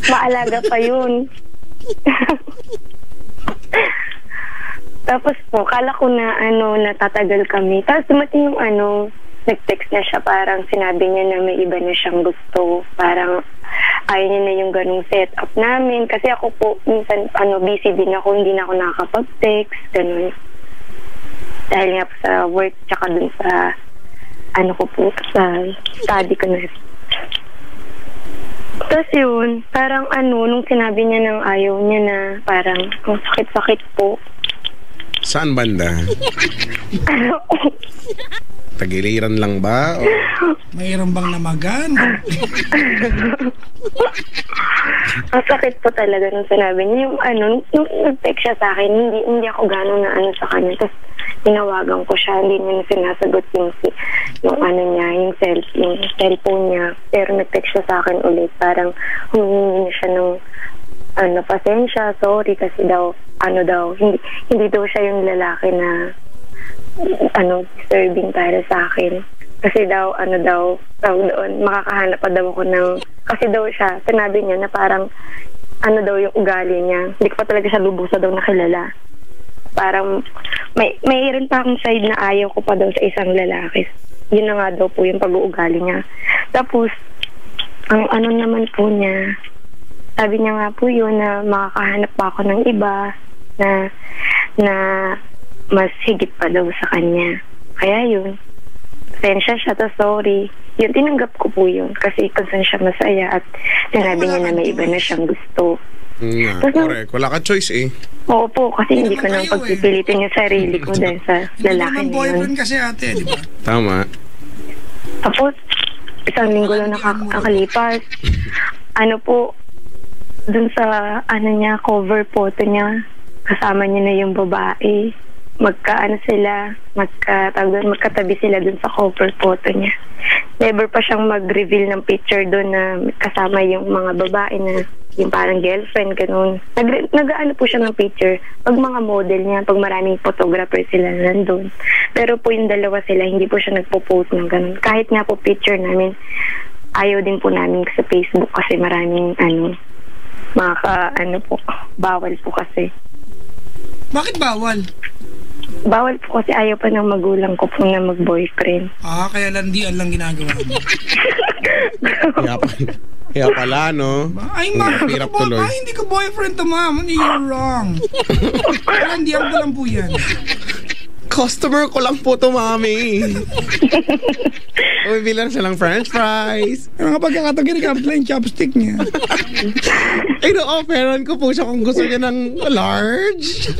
Maalaga pa yun. Tapos po, kala ko na natatagal kami. Tapos dumating yung nag-text na siya, parang sinabi niya na may iba na siyang gusto. Parang ayaw niya na yung ganung setup namin. Kasi ako po, minsan busy din ako, hindi na ako nakakapag-text, ganun. Dahil nga po sa work, tsaka dun sa ko po, sa study ko na. Tapos yun, parang nung sinabi niya ng ayaw niya na, parang ang sakit-sakit po. Saan banda? Tagiliran lang ba? O... Mayroon bang namagan? Ang sakit po talaga nung sinabi niya. Yung nung nag-text siya sa akin, hindi ako gano'n na sa kanya. Tapos tinawagan ko siya, hindi niya na sinasagot yung niya, yung cellphone niya. Pero nag-text siya sa akin ulit. Parang humingi niya siya ng pasensya, sorry kasi daw, hindi daw siya yung lalaki na disturbing para sa akin. Kasi daw, doon, makakahanap pa daw ako ng, kasi daw siya, sinabi niya na parang, daw yung ugali niya. Hindi ko pa talaga siya lubos daw nakilala. Parang, mayroon pa akong side na ayaw ko pa daw sa isang lalaki. Yun na nga daw po yung pag-uugali niya. Tapos, ang naman po niya, sabi niya nga po yun na makakahanap pa ako ng iba na mas higit pa daw sa kanya. Kaya yun, pasensya siya to, sorry. Yun, tinanggap ko po yun kasi kung saan siya masaya at sinabi niya na may iba na siyang gusto. Correct. Wala ka choice eh. Oo po, kasi hindi ko nang pagpipilitin yung sarili ko dahil sa lalaki Hindi boyfriend kasi ate, di ba? Tama. Tapos, isang linggo lang nakakalipas. Po, dun sa niya, cover photo niya, kasama niya na yung babae. Magkatabi sila dun sa cover photo niya. Never pa siyang mag-reveal ng picture dun na kasama yung mga babae na yung parang girlfriend, ganun. Nag-ano po siya ng picture pag mga model niya, pag maraming photographer sila nandun. Pero po yung dalawa sila, hindi po siya nagpo-post ng ganun. Kahit nga po picture namin, ayaw din po namin sa Facebook kasi maraming bawal po kasi. Bakit bawal? Bawal po kasi ayaw pa ng magulang ko po na mag-boyfriend. Kaya landian lang ginagawa mo. Kaya pala, no? Ay, hirap tuloy. Hindi ko boyfriend to, ma'am. You're wrong. Landian ko lang po yan. Customer ko lang po to, mami. Umibilan siya ng french fries. Pero kapag kakatagin, kapag lang yung chopstick niya. Ay, no-offeran ko po siya kung gusto niya ng large.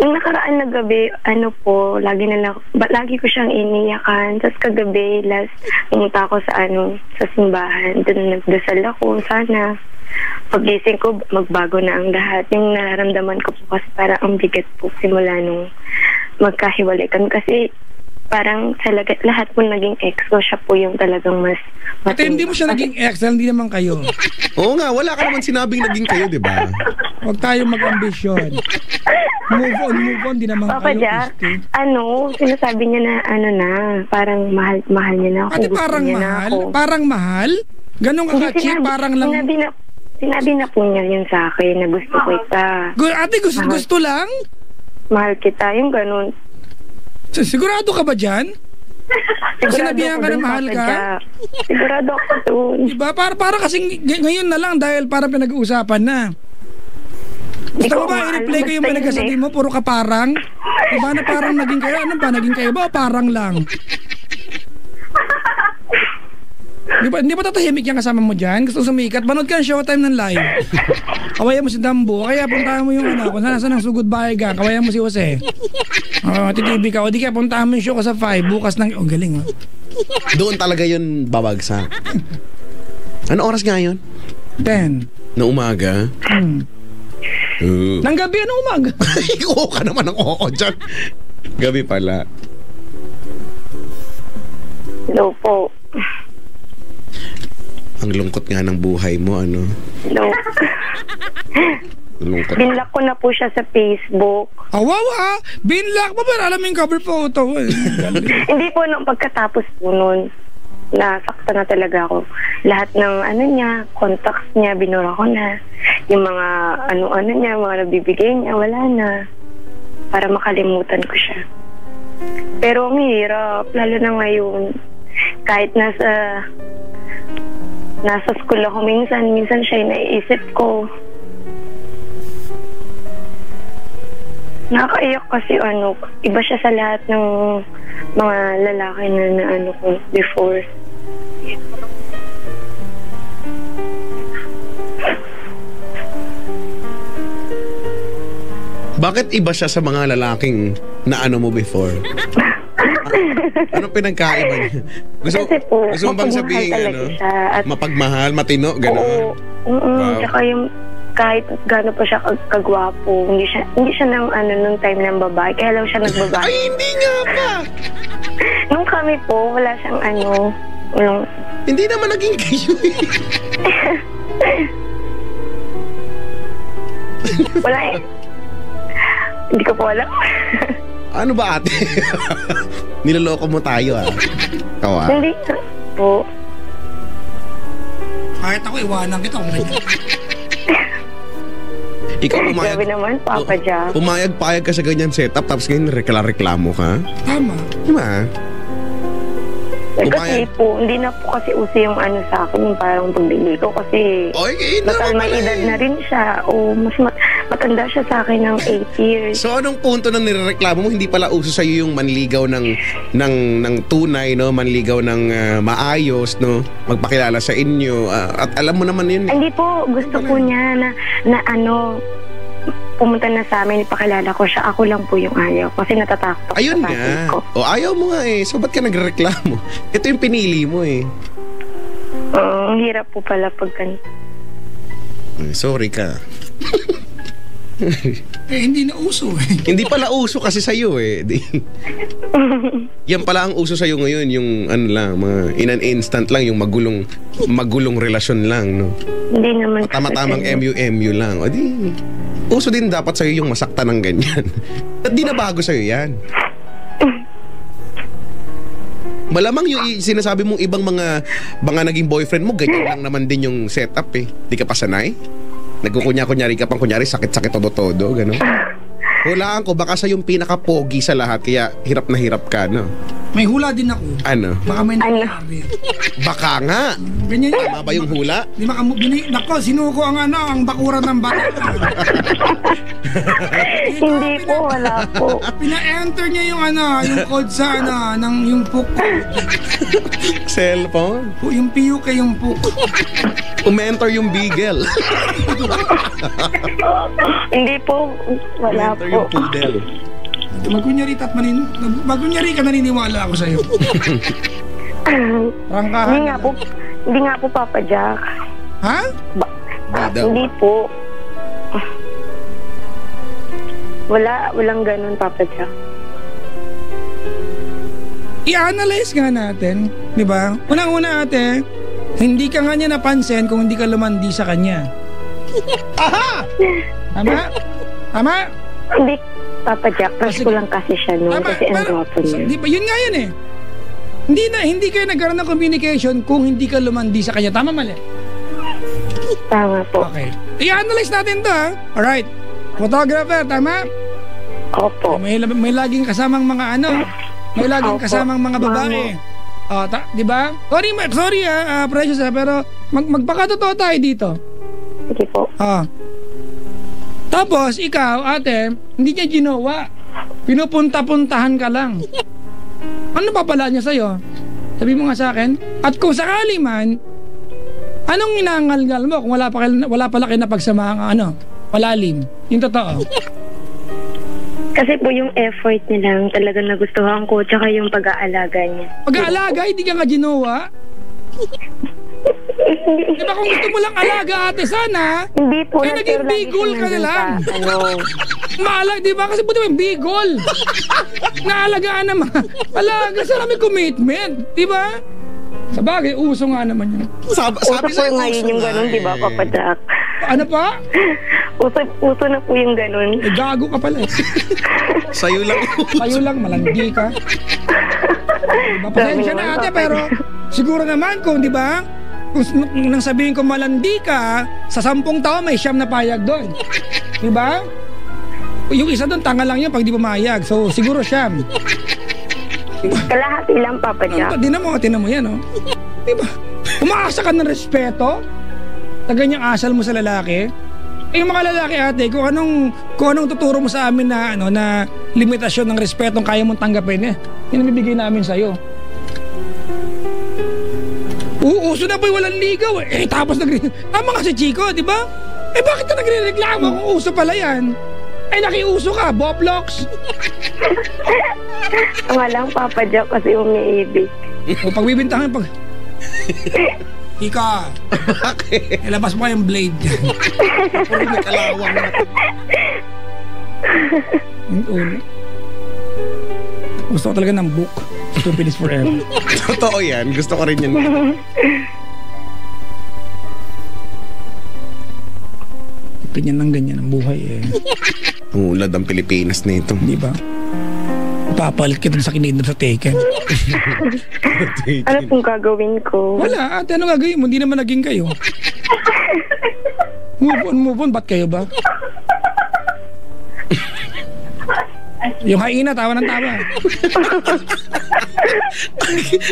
Nung nakaraan na gabi, lagi ko siyang iniyakan. Tapos kagabi, pumunta ako sa simbahan. Doon nagdasal ako, sana pagising ko, magbago na ang lahat. Yung nararamdaman ko po kasi parang ang bigat po simula nung magkahiwalay kami. Kasi parang lahat po naging ex ko, siya po yung talagang mas Ate, hindi mo siya naging ex, hindi naman kayo. Oo nga, wala ka naman sinabing naging kayo, di ba? Huwag tayong mag-ambisyon. Move on, di naman Papa kayo. Jack, sinasabi niya na, parang mahal niya na ako. Ate, parang mahal? Parang mahal? Ganon ka ka-cheap, parang lang... Sinabi na po niya yun sa akin na gusto ko ita. Ate, gusto lang? Mahal kita, yung ganun. Sigurado ka ba dyan? Sinabihan ka na mahal ka? Sigurado ako doon. Diba? Para kasing ngayon na lang dahil para pinag-uusapan na. Gusto mo ba i-replay ko yung pinagkasabi mo? Puro ka parang? Diba na parang naging kayo? Ano ba? Naging kayo ba? Parang lang. Hindi ba tatahimik yung kasama mo dyan? Gusto sumikat? Manood ka ng Showtime ng live. Kawayan mo si Dambo. Kaya puntahan mo yung kung saan ang sugod bahay ka. Kawayan mo si Jose. Titibi ka. O di kaya puntahan mo yung show ka sa 5. Bukas ng... galing ha. Doon talaga yun babagsak. Ano oras nga yun? 10. Na umaga? Nang gabi, anong umaga? Oo ka naman ang dyan. Gabi pala. Hello po. Ang lungkot nga ng buhay mo, ano? No. Lungkot. Binlock ko na po siya sa Facebook. Wow. Binlock mo, pero alam mo yung cover photo. Hindi po nung pagkatapos po nun. nasakta na talaga ako. Lahat ng niya, contacts niya, binura ko na. Yung mga ano niya, mga nabibigay niya, wala na. Para makalimutan ko siya. Pero ang hirap, lalo na ngayon. Kahit nasa school ako minsan siya yung naiisip ko. Nakakaiyak kasi iba siya sa lahat ng mga lalaki na ko before. Bakit iba siya sa mga lalaking na mo before? Ano pinagkaiba niya? Gusto mo bang sabihin mapagmahal, matino, gano'n? Oo. Tsaka yung kahit gano'n pa siya kagwapo, hindi siya nung time ng babae, kaya lang siya nagbabae. Ay, hindi nga pa! Nung kami po, wala siyang walang... Hindi naman naging kayo eh. Wala eh. Hindi ko po alam. Ano ba ate? Niloloko mo tayo Ikaw Hindi po. Kahit ako, iwanan kita. Ikaw pumayag. Grabe naman, Papa Jack. Pumayag-payag ka sa ganyan setup tapos ngayon reklamo ka? Tama. Diba? Kasi po, hindi na po kasi uso yung sa akin, yung parang pagbili ko kasi total may edad na rin siya. O mas matanda siya sa akin ng 8 years. So anong punto ng nirereklamo mo? Hindi pala uso sa'yo yung manligaw ng tunay, no? Manligaw ng maayos, no? Magpakilala sa inyo. At alam mo naman yun. Hindi po, gusto po niya na pumunta na sa amin, ipakilala ko siya. Ako lang po yung ayaw. Kasi natatakot ako ayun sa nga. ko. O ayaw mo nga eh. So ba't ka nagreklamo? Ito yung pinili mo eh. Ang hirap po pala pag sorry ka. Hindi na uso eh. Hindi pala uso kasi sa'yo eh. Yan pala ang uso sa'yo ngayon. Yung mga in an instant lang. Yung magulong relasyon lang, no? Hindi naman. Tama-tamang MU lang. O di... Uso din dapat sa'yo yung masakta ng ganyan. At di na bago sa'yo yan. Malamang yung sinasabi mong ibang mga naging boyfriend mo, ganyan lang naman din yung setup eh. Di ka pa sanay? Nagkukunya-kunyari ka pang kunyari, sakit-sakit todo-todo, gano'n. Hulaan ko, baka siya yung pinaka-pogi sa lahat, kaya hirap na hirap ka, no? May hula din ako. Ano? Baka may nangyari. Baka nga. Ganyan yun. Tama ba yung hula? Di ba nako, sinuko ang bakuran ng bata. Hindi po, wala po. Pina-enter niya yung code sa yung PUK. Cellphone? Yung PUK yung PUK. Umentor yung beagle. Hindi po, wala Umentor po. yung poodle. Magkunyari ka, naniniwala ako sa'yo. Rangkahan. Hindi nga po, Papa Jack. Ha? Hindi po. Walang ganun, Papa Jack. I-analyze nga natin, di ba? Unang-una ate, hindi ka nga niya napansin kung hindi ka lumandi sa kanya. Aha! Tama? Hindi, Papa Jack, crush ko lang kasi siya noon kasi ang gwapo niya. Di ba, yun nga yun eh. Hindi kayo nagkaroon ng communication kung hindi ka lumandi sa kanya. Tama, mali? Tama po. Okay. I-analyze natin to ha. Alright. Photographer, tama? Opo. May laging kasamang mga may laging kasamang mga babae. Di ba? Sorry Precious pero magpakatotoo tayo dito. Sige po. Tapos, ikaw, ate, hindi niya ginawa. Pinupunta-puntahan ka lang. Ano pa pala niya sa'yo? Sabi mo nga sa akin. At kung sakali man, anong inangal-ngal mo kung wala pala kayo napagsamahan malalim? Yung totoo. Kasi po yung effort niya lang talagang nagustuhan ko tsaka yung pag-aalaga niya. Pag-aalaga? Hindi ka nga ginawa? Di ba kung gusto mo lang alaga ate sana? Hindi po. Eh naging bigol ka na lang. Di ba? Kasi puti mo yung bigol. Naalagaan naman. Alaga sana may commitment. Di ba? Sabagay, uso nga naman yun. Sabi po ngayon yung ganun, di ba, Papa Jack? Ano pa? Uso na po yung ganun. Gago ka pala eh. Sa'yo lang. Sa'yo lang, malandi ka. Diba, pasensya na ate, pero Siguro naman kung, di ba, kung nang sabihin ko malandi ka, sa 10 taon may siyam na payag doon. Di ba? Yung isa doon, tanga lang yun pag di pumayag. So, siguro siyam. Kalahati lang, Papa Jack. Tinan mo yan, oh. Di ba? Umaasa ka ng respeto? Na ganyang asal mo sa lalaki? Yung mga lalaki, ate, kung anong tuturo mo sa amin na na limitasyon ng respetong kaya mong tanggapin, yun ang bibigay namin sa'yo. Uuso na po'y walang ligaw tapos tama nga si Chico, di ba? Bakit ka nagre-reklamo kung uso pala yan? Nakiuso ka, Boblox. Walang Papa Jack kasi umiibig. Pagbibintangan pag... Ika, ilabas mo yung blade. Puro may kalawang natin. Gusto ko talaga ng book. Stupid is forever. Totoo yan. Gusto ko rin yan. Ganyan ng ganyan ang buhay Ulad ang Pilipinas nito. Di ba? Papalit kita sa kinidnap sa Taken. Ano pong gagawin ko? Wala, ate, ano gagawin mo? Hindi naman naging kayo. Move on, ba't kayo ba? Yung haina, tawa ng tawa.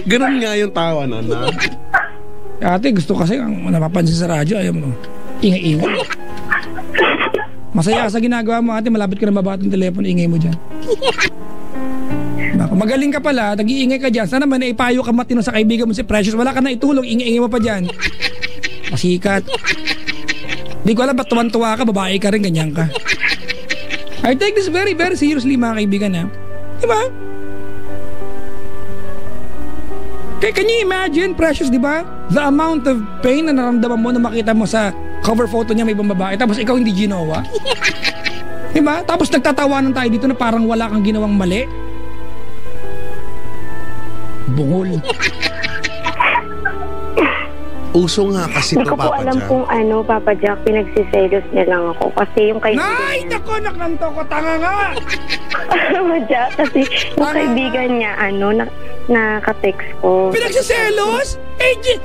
Ganun nga yung tawa na. Ate, gusto kasi ang napapansin sa radyo, ayaw mo. Ingay-ingay. Masaya ka sa ginagawa mo, ate. Malapit ka na mababat ng telepono, ingay mo dyan. Magaling ka pala, nag-iingay ka dyan. Sana naman ipayo ka matino sa kaibigan mo si Precious. Wala ka na itulong, ingay-ingay mo pa dyan. Masikat. Di ko alam ba't tuwan-tuwa ka, babae ka rin, ganyan ka. I take this very, very seriously, mga kaibigan, ha? Diba? Can you imagine, Precious, diba? The amount of pain na naramdaman mo na makita mo sa cover photo niya may ibang babae, tapos ikaw hindi ginawa. Diba? Tapos nagtatawanan tayo dito na parang wala kang ginawang mali. Bungol. Uso nga kasi Hindi to, ko po Papa alam Jack. kung Papa Jack, pinagsiselos niya lang ako. Kasi yung kaibigan Ay, nako, nakanto ko, tanga nga. Papa Jack, kasi yung kaibigan niya, naka-text ko. Pinagsiselos?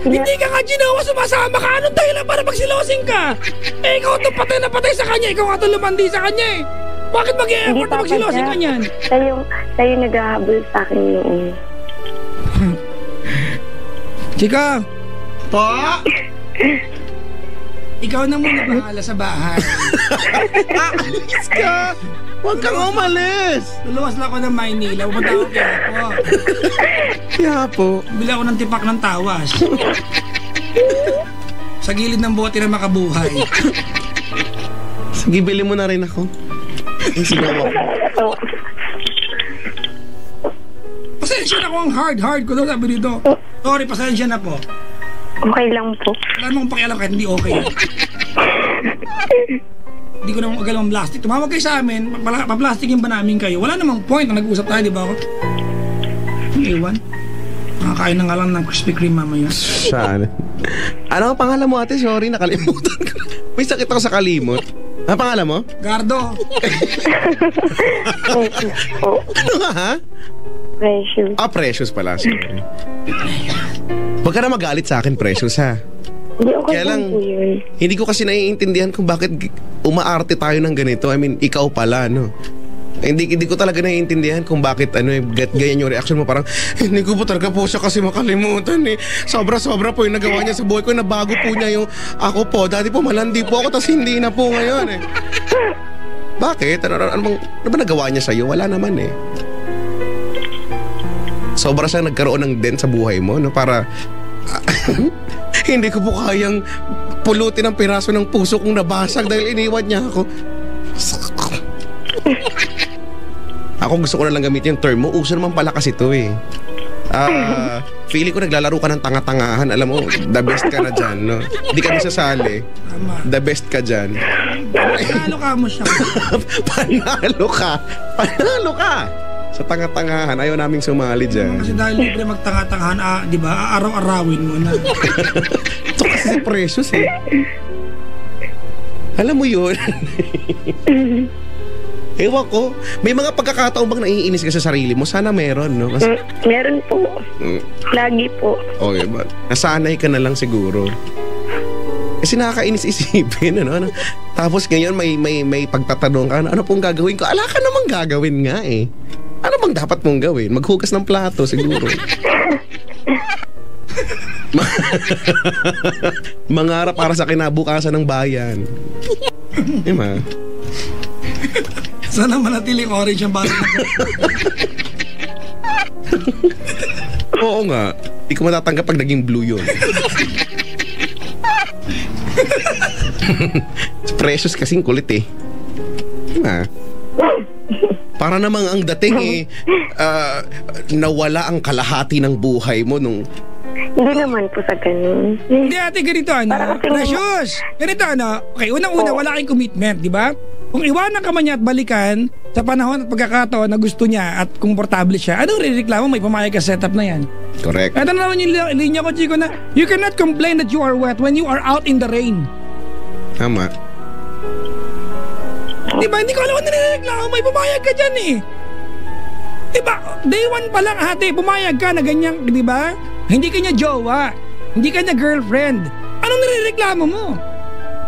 Hindi ka nga ginawa, sumasama ka. Anong dahilan para magsilosing ka? Ikaw itong patay na patay sa kanya. Ikaw nga itong lumandi sa kanya Bakit mag-i-effort na magsilosing ka niyan? Tayo naghahabol sa akin noon. Chika, Pa? ikaw na muna bahala sa bahay. Alis ka! Huwag kang umalis! Luluwas lang ako ng Maynila. Pupunta ako kaya Kaya po. Bili ako ng tipak ng tawas. Sa gilid ng bote na makabuhay. Sige, bili mo na rin ako. Sige ako. Pasensya na ko ang hard ko daw, sabi dito. Sorry, pasensya na po. Okay lang po. Wala namang pakialam kahit hindi okay. Hindi ko naman magalang plastic. Tumawag kayo sa amin, pa-plastikin ba namin kayo? Wala namang point na nag-uusap tayo, di ba ako? Iwan. Nakakain na nga lang ng Krispy Kreme mamaya. Saan? Ano ang pangalan mo, ate? Sorry, nakalimutan ko. May sakit ako sa kalimot. Ano pangalan mo? Gardo. Ano nga, ha? Precious. Precious pala. Sorry. Huwag ka na magalit sa akin, Precious, ha? Hindi, okay Kaya lang, po yun. hindi ko kasi naiintindihan kung bakit umaarte tayo ng ganito. I mean, ikaw pala, no? Hindi ko talaga naiintindihan kung bakit ganyan yung reaction mo. Parang, hindi ko po talaga po siya kasi makalimutan Sobra-sobra po yung nagawa niya sa buhay ko. Nabago po niya yung ako po. Dati po malandi po ako, tas hindi na po ngayon Bakit? Ano ba nagawa niya sa'yo? Wala naman Sobra siya nagkaroon ng dent sa buhay mo, no? Para hindi ko po kayang pulutin ang piraso ng puso kong nabasag dahil iniwan niya ako. Ako gusto ko na lang gamitin yung term mo. Uso naman pala kasi ito feeling ko naglalaro ka ng tanga-tangahan. Alam mo, the best ka na dyan, no? Hindi ka sasali. Tama. The best ka dyan. Panalo ka mo siya. Panalo ka! Sa tanga-tangahan, ayaw naming sumali dyan. Kasi dahil libre magtanga-tangahan, di ba? Araw-arawin mo na. Ito kasi si Precious Alam mo yun. Ewan ko. May mga pagkakataon bang naiinis ka sa sarili mo? Sana meron, no? Kasi, Meron po. Lagi po. okay ba? Nasanay ka na lang siguro. Kasi nakakainis isipin, ano? Tapos ngayon may pagtatanong ka, ano pong gagawin ko? Ala ka namang gagawin nga eh. Ano bang dapat mong gawin? Maghugas ng plato siguro. Mangarap para sa kinabukasan ng bayan. Diba? Sana manatiling orange ang bata. Oo nga. Hindi ko matatanggap pag naging blue yun. Precious kasing kulit eh. Diba? Para namang ang dating eh, nawala ang kalahati ng buhay mo nung... Hindi naman po sa ganun. Hindi ate, ganito Para kasing- Precious! Ganito okay, unang-una wala kayong commitment, di ba? Kung iwanan ka man niya at balikan sa panahon at pagkakataon na gusto niya at komportable siya, anong rireklamo? May pumayag ka setup na yan. Correct. Ito na naman yung linya ko, Chico, na you cannot complain that you are wet when you are out in the rain. Tama. Di ba? Hindi ko alam kung nanireklamo. May pumayag ka dyan eh. Di ba? Day one pa lang ate, pumayag ka na ganyan, di ba? Hindi ka niya jowa. Hindi ka niya girlfriend. Anong nirereklamo mo?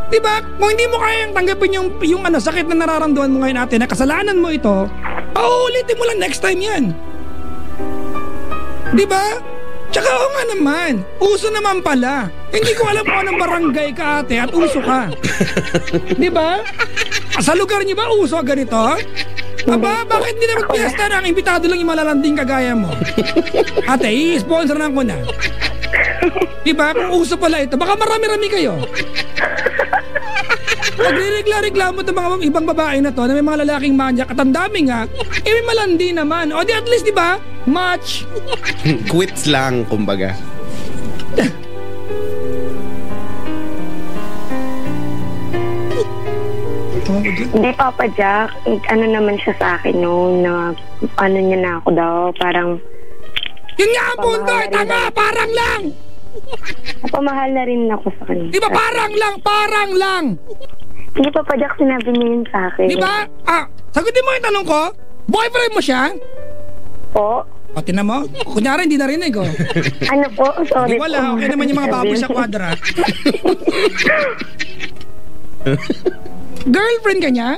Diba? Kung hindi mo kayang tanggapin yung sakit na nararamdaman mo ngayon ate, na kasalanan mo ito, pauulitin mo lang next time yan. Diba? Tsaka oo nga naman, uso naman pala. Hindi ko alam kung anong barangay ka ate at uso ka. Diba? Sa lugar niyo ba uso ganito? Aba, bakit hindi na magpiesta na ang imbitado lang yung malalanding kagaya mo? Ate, i-sponsor na ko na. Diba? Kung uso pala ito, baka marami-rami kayo. Nagre-reklamo ng mga ibang babae na to na may mga lalaking manyak at ang dami nga, may malandi naman. O di at least, diba? Match. Quits lang, kumbaga. Hindi, Papa Jack. Ano naman siya sa akin noon na ano niya na ako daw. Parang Yun nga ang punto, tama, parang lang. napamahal na rin ako sa kanya. Diba parang lang. Hindi, Papa Jack, sinabi niya yun sa akin. Diba? Sagutin mo yung tanong ko, boyfriend mo siya? Po? O, tinan mo, kunyari hindi narinig ko. Ano po? Sorry Di wala, po. okay naman yung mga baboy sa kwadra. Girlfriend ka niya?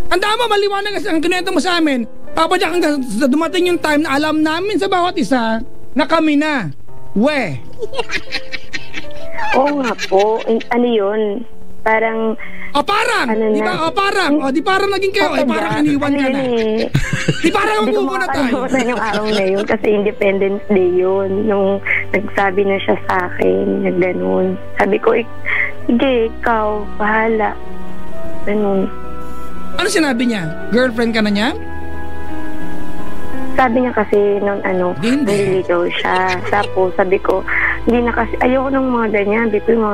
Ang tama, maliwanag kasi ang kinuwento mo sa amin. Papa Jack, hanggang sa dumating yung time na alam namin sa bawat isa na kami na. We. Oo nga po. Ano yun? Parang... O parang, Ano di na? ba? O parang, o di parang naging kayo, Papa parang Jack, iniwan ka ano na. yun eh. Di parang Hindi ko umubo na tayo. makakalimutan yung araw na yun kasi Independence Day yun. Nung nagsabi na siya sa akin, na ganun. Sabi ko, sige, ikaw, bahala. Ganun. Ano sinabi niya? Girlfriend ka na niya? Sabi niya kasi nung Hindi. naliligaw siya. Tapos sabi ko, hindi na kasi, ayoko ng mga ganyan. Dito yung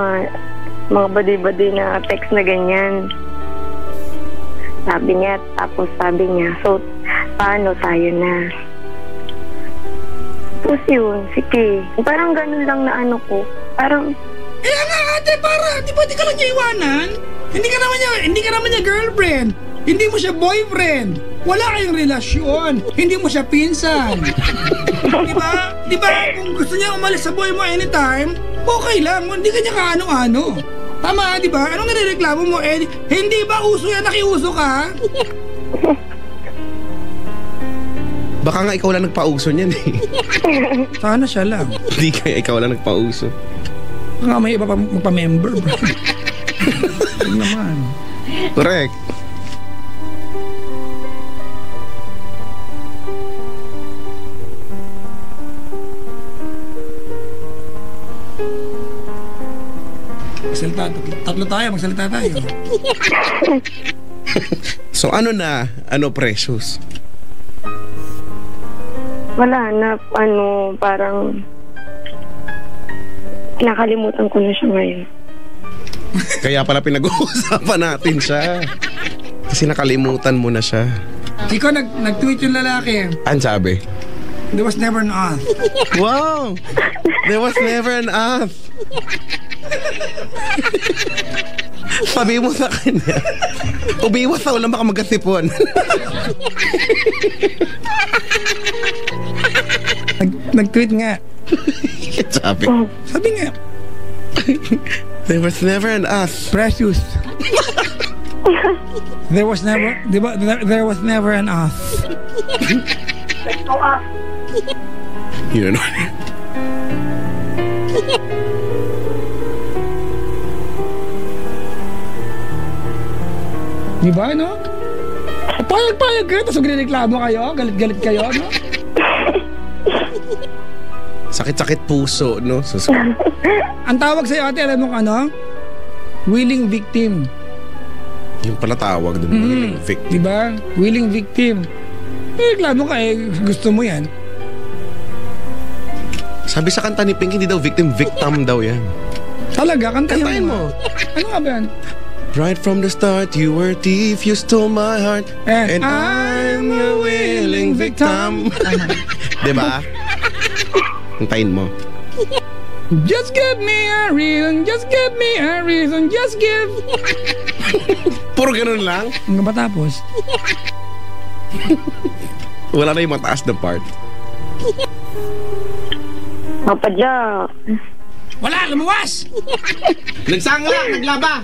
mga baduy-baduy na text na ganyan. Sabi niya, tapos sabi niya, so, paano tayo na? Tapos yun, sige. Parang ganun lang na ano ko. Parang, Kaya nga ate, para, di ba di ka lang niya iwanan? Hindi ka naman niya girlfriend. Hindi mo siya boyfriend. Wala kayong relasyon. Hindi mo siya pinsan. Di ba? Kung gusto niya umalis sa boy mo anytime, okay lang. Hindi ka niya kaano-ano. Tama, di ba? Anong nirereklamo mo? Hindi ba uso yan? Nakiuso ka? Baka nga ikaw lang nagpauso niyan eh. Sana siya lang. Hindi kaya ikaw lang nagpauso. Baka may iba pa magpa-member, bro. Huwag naman. Correct. Magsalita. Tatlo tayo, magsalita tayo. So ano na? Ano, Precious? wala na, parang nakalimutan ko na siya ngayon. Kaya pala pinag-uusapan natin siya. Kasi nakalimutan mo na siya. Ikaw, nag-tweet yung lalaki. Ano sabi? There was never an off. Wow! There was never an off. Sabi mo sa kanya, umiwas ako lang baka magkasipon. Nag-tweet nga. Sabi nga, there was never an us. Precious. There was never, di ba? There was never an us. You know. Di ba, no? Payag-payag kayo, tapos magreklamo kayo, galit-galit kayo, no? Sakit-sakit puso, no? Ang tawag sa'yo, ate, alam mo kung ano? Willing victim. Yung pala tawag dun. Willing victim. Di ba? Willing victim. Reklamo ka gusto mo yan. Sabi sa kanta ni Pink, hindi daw victim daw yan. Talaga, kantahin mo. Ano nga ba yan? Right from the start, you were a thief, you stole my heart, and I'm your willing victim. Diba? Kantahin mo. Just give me a reason, just give me a reason, just give. Puro ganun lang? Hanggang matapos. Wala na yung mataas na part. Papadyak. Wala, lumuwas! Nagsangla, naglaba.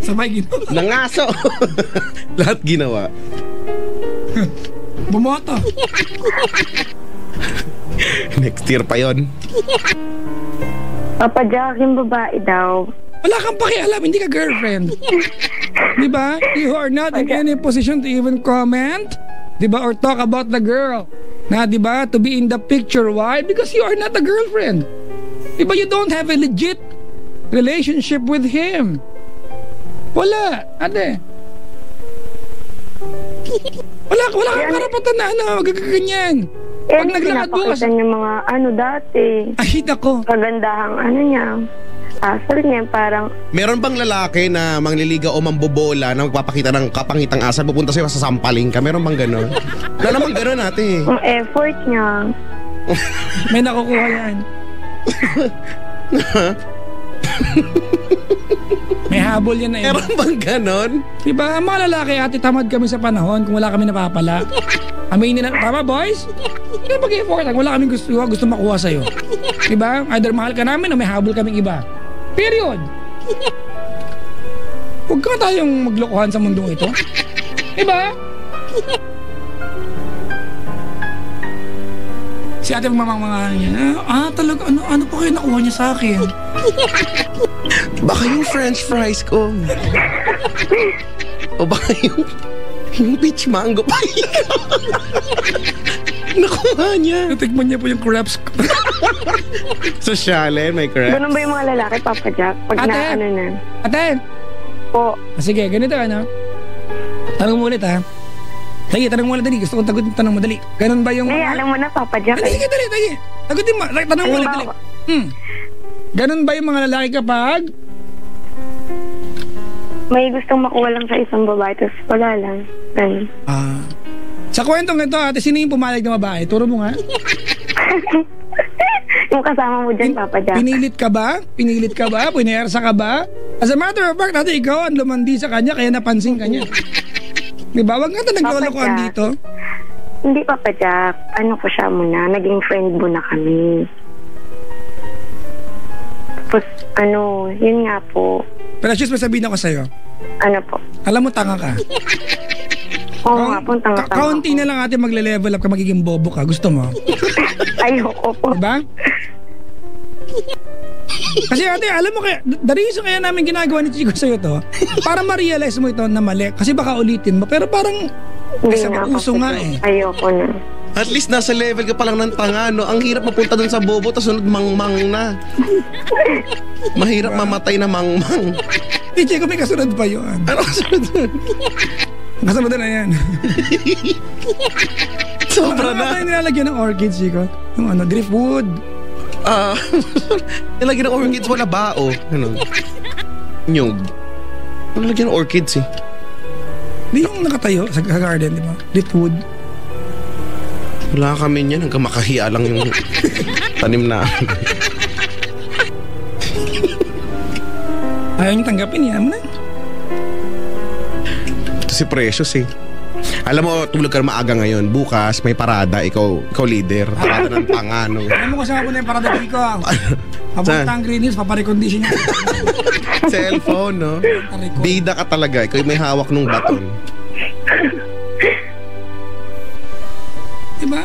Sabay ginawa. Nangaso. Lahat ginawa. Bumoto. Next year pa yon. Papadyak, yung babae daw. Wala kang pakialam, hindi ka girlfriend. Diba? You are not in any position to even comment. Diba? Or talk about the girl. Na, diba? To be in the picture. Why? Because you are not a girlfriend. Diba? You don't have a legit relationship with him. Wala. Ate. Wala kang karapatan na magagaganyan. Pag naglakad bukas. Pinapakita niya mga dati. Ay, nako. Kagandahang niya. Asal niya parang... Meron bang lalaki na mangliligaw o mambobola na magpapakita ng kapangitang asal, pupunta sa'yo sa sampaling ka? Meron bang gano'n? Wala namang gano'n ate. Ang effort niya. May nakukuha yan. May habol yan na iba. Meron bang gano'n? Diba, ang mga lalaki ate, tamad kami sa panahon kung wala kami napapala. Aminin na, tama boys? Kaya mag-effort, wala kaming gusto makuha sa'yo. Diba? Either mahal ka namin o may habol kaming iba. Period. Huwag ka tayong maglokohan sa mundong ito. Diba? Si ate mamang niya, talaga, ano po kayo nakuha niya sa akin? Baka yung french fries ko. O baka yung peach mango pie. Nakuha niya. Natikman niya po yung crepes ko. Sosyalen, may crepes. Ganun ba yung mga lalaki, Papa Jack? Pag Ate! na. Ate! Po. Sige, ganito Tanong mo ulit Dali, tanong mo ulit dali. Gusto kong tagutin tanong mo dali. Ganun ba yung... Alam mo na, Papa Jack. Sige, dali. Tagutin mo. Tanong mo ulit dali. Ganun ba yung mga lalaki kapag... May gustong makuha lang sa isang babae, tapos wala lang. Ganun. Sa kwentong ito, ate, sino yung pumalag na babae? Turo mo nga. Yung kasama mo dyan, Papa Jack. Pinilit ka ba? Pinersa ka ba? As a matter of fact, ate, ikaw ang lumandi sa kanya, kaya napansin ka niya. Diba? Wag nga ito naglolokohan dito. Hindi, Papa Jack. Ano ko siya muna, naging friend mo na kami. Tapos, yun nga po. Pero just masabihin ako sa'yo. Ano po? Alam mo, tanga ka. Oo nga po, tanga-tanga kaunti na lang ate magle-level up ka, magiging bobo ka. Gusto mo? Ayoko po. Diba? Kasi ate, alam mo kaya, the reason kaya namin ginagawa ni Chico sa'yo to, para ma-realize mo ito na mali. Kasi baka ulitin mo. Pero parang, sa uso nga Ayoko na. At least nasa level ka pa lang ng tanga, no? Ang hirap mapunta dun sa bobo, tapos sunod mangmang na. Mahirap mamatay na mangmang. Di, Chico, may kasunod pa yun. Ano kasunod dun? Kasunod na yan. Sobra na. Ano nilalagyan ng orchids, Chico? Yung driftwood. Nilagyan ng orchids, wala bao. Nyog. Nilagyan ng orchids Di yung nakatayo sa garden, di ba? Driftwood. Wala kami niyan, hanggang makahiya lang yung tanim na. Ayaw niyo tanggapin, yan mo na. Ito si Precious eh. Alam mo, tulog ka na maaga ngayon. Bukas, may parada. Ikaw leader. Parada ng pangano. Alam mo kasama ko na yung parada ko. Papunta ang Green Hills, paparecondition niya. Cellphone, no? Bida ka talaga. Ikaw yung may hawak ng baton. Diba?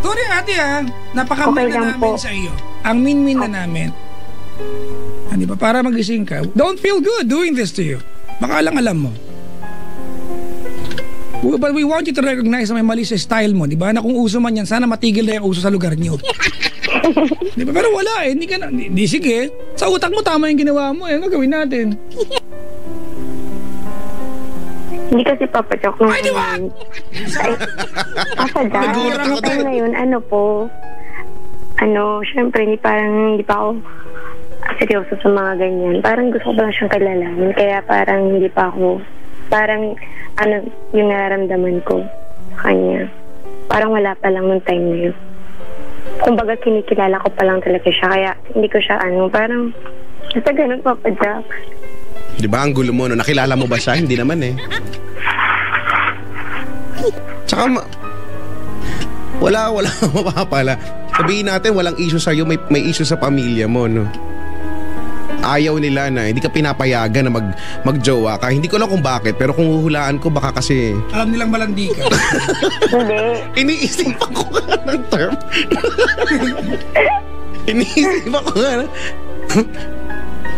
Sorry ate napaka-min na namin sa iyo. Ang min-min na namin. Diba? Para magising ka. Don't feel good doing this to you. Baka alam mo. But we want you to recognize na may mali sa style mo, di ba? Na kung uso man yan, sana matigil na yung uso sa lugar niyo. Di ba? Pero wala hindi ka na, di sige. Sa utak mo tama yung ginawa mo, gagawin natin. Hindi kasi papajoke nung... Ay, di ba? Papadyak. Ang time na yun, syempre, hindi pa ako seryoso sa mga ganyan. Parang gusto ko ba siyang kilalanin, kaya parang hindi pa ako... Parang, yung nararamdaman ko sa kanya. Parang wala pa lang nung time na yun. Kumbaga, kinikilala ko pa lang talaga siya. Kaya, hindi ko siya, parang, basta ganun, papadyak. Di ba, ang gulo mo, no? Nakilala mo ba siya? Hindi naman eh. Tsaka, wala mapapala. Sabihin natin, walang issue sa'yo, may issue sa pamilya mo, no? Ayaw nila na hindi ka pinapayagan na magjowa ka. Hindi ko lang kung bakit, pero kung huhulaan ko baka kasi... Alam nilang malandi ka. Hindi. Iniisipan ko nga ng term. Iniisipan ko nga na...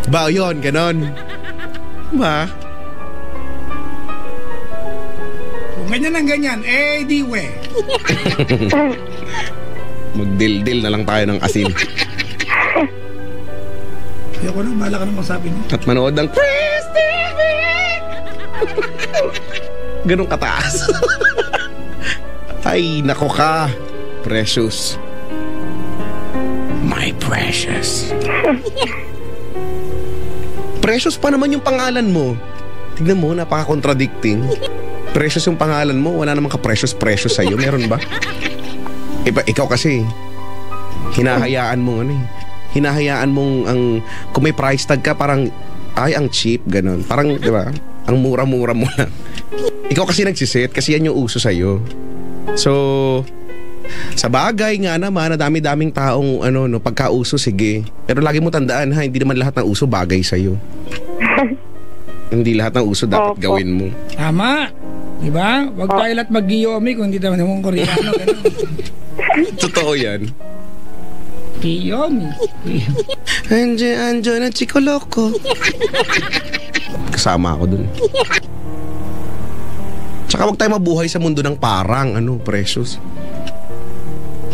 Ba, yun, ganon. Ba? Kung ganyan ang ganyan, di we. Magdildil na lang tayo ng asin. Ayoko na, bahala ka nang masabi niya. At manood ng Chris TV! Ganun kataas. Ay, nako ka. Precious. My precious. Precious pa naman yung pangalan mo. Tignan mo, napaka-contradicting. Precious yung pangalan mo, wala namang ka-precious sa'yo. Meron ba? Ikaw kasi, hinahayaan mo hinahayaan mong kung may price tag ka, parang, ang cheap, ganun. Parang, di ba? Ang mura-mura mo lang. Ikaw kasi nagsiset, kasi yan yung uso sa'yo. So, sa bagay nga naman, na dami-daming taong, pagkauso, sige. Pero lagi mo tandaan, hindi naman lahat ng uso bagay sa'yo. Hindi lahat ng uso dapat gawin mo. Tama. Di ba? Huwag tayo lahat mag-giyomi kung hindi naman yung Koreano. Totoo yan. Giyomi. Anjo na chikoloko. Kasama ako dun. Tsaka huwag tayo mabuhay sa mundo ng parang, Precious.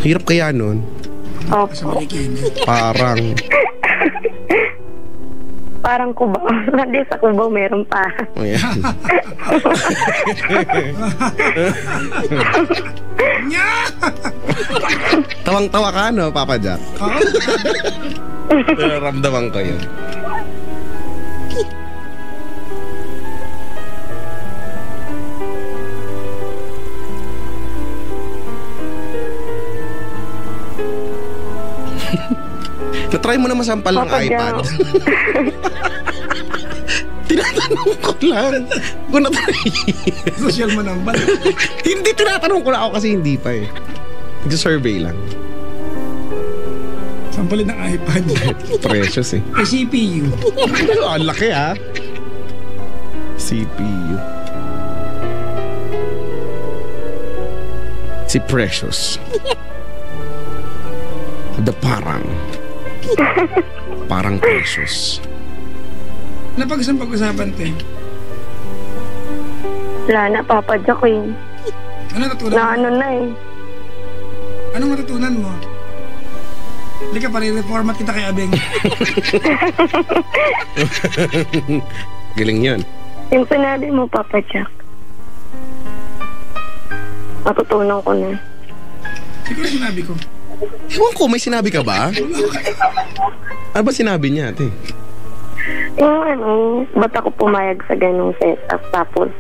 Hirap kaya nun. Parang. Parang kubaw. Hindi, sa kubaw meron pa. Oh, yeah. Tawang-tawa ka, Papa Jack? Ramdaman ko yun. Na-try mo na masampal ng iPad. Tinatanong ko lang. Kung na-try. Social mo nang bala. Hindi, tinatanong ko na ako kasi hindi pa eh. Nag-survey lang. Sampalin ng iPad. Precious eh. Ay, CPU. Ang laki CPU. Si Precious. The parang Precious. Napag-isang pag-usapan, te? Wala na, papadyak ko yun. Ano natutunan mo? Na eh. Anong matutunan mo? Hindi ka pa reformat kita kay Abeng. Galing yun. Yung sinabi mo, papadyak. Matutunan ko na. Siguro sinabi ko. Ewan ko, may sinabi ka ba? Ano ba sinabi niya, ate? Yung ba't ako pumayag sa ganong setup, tapos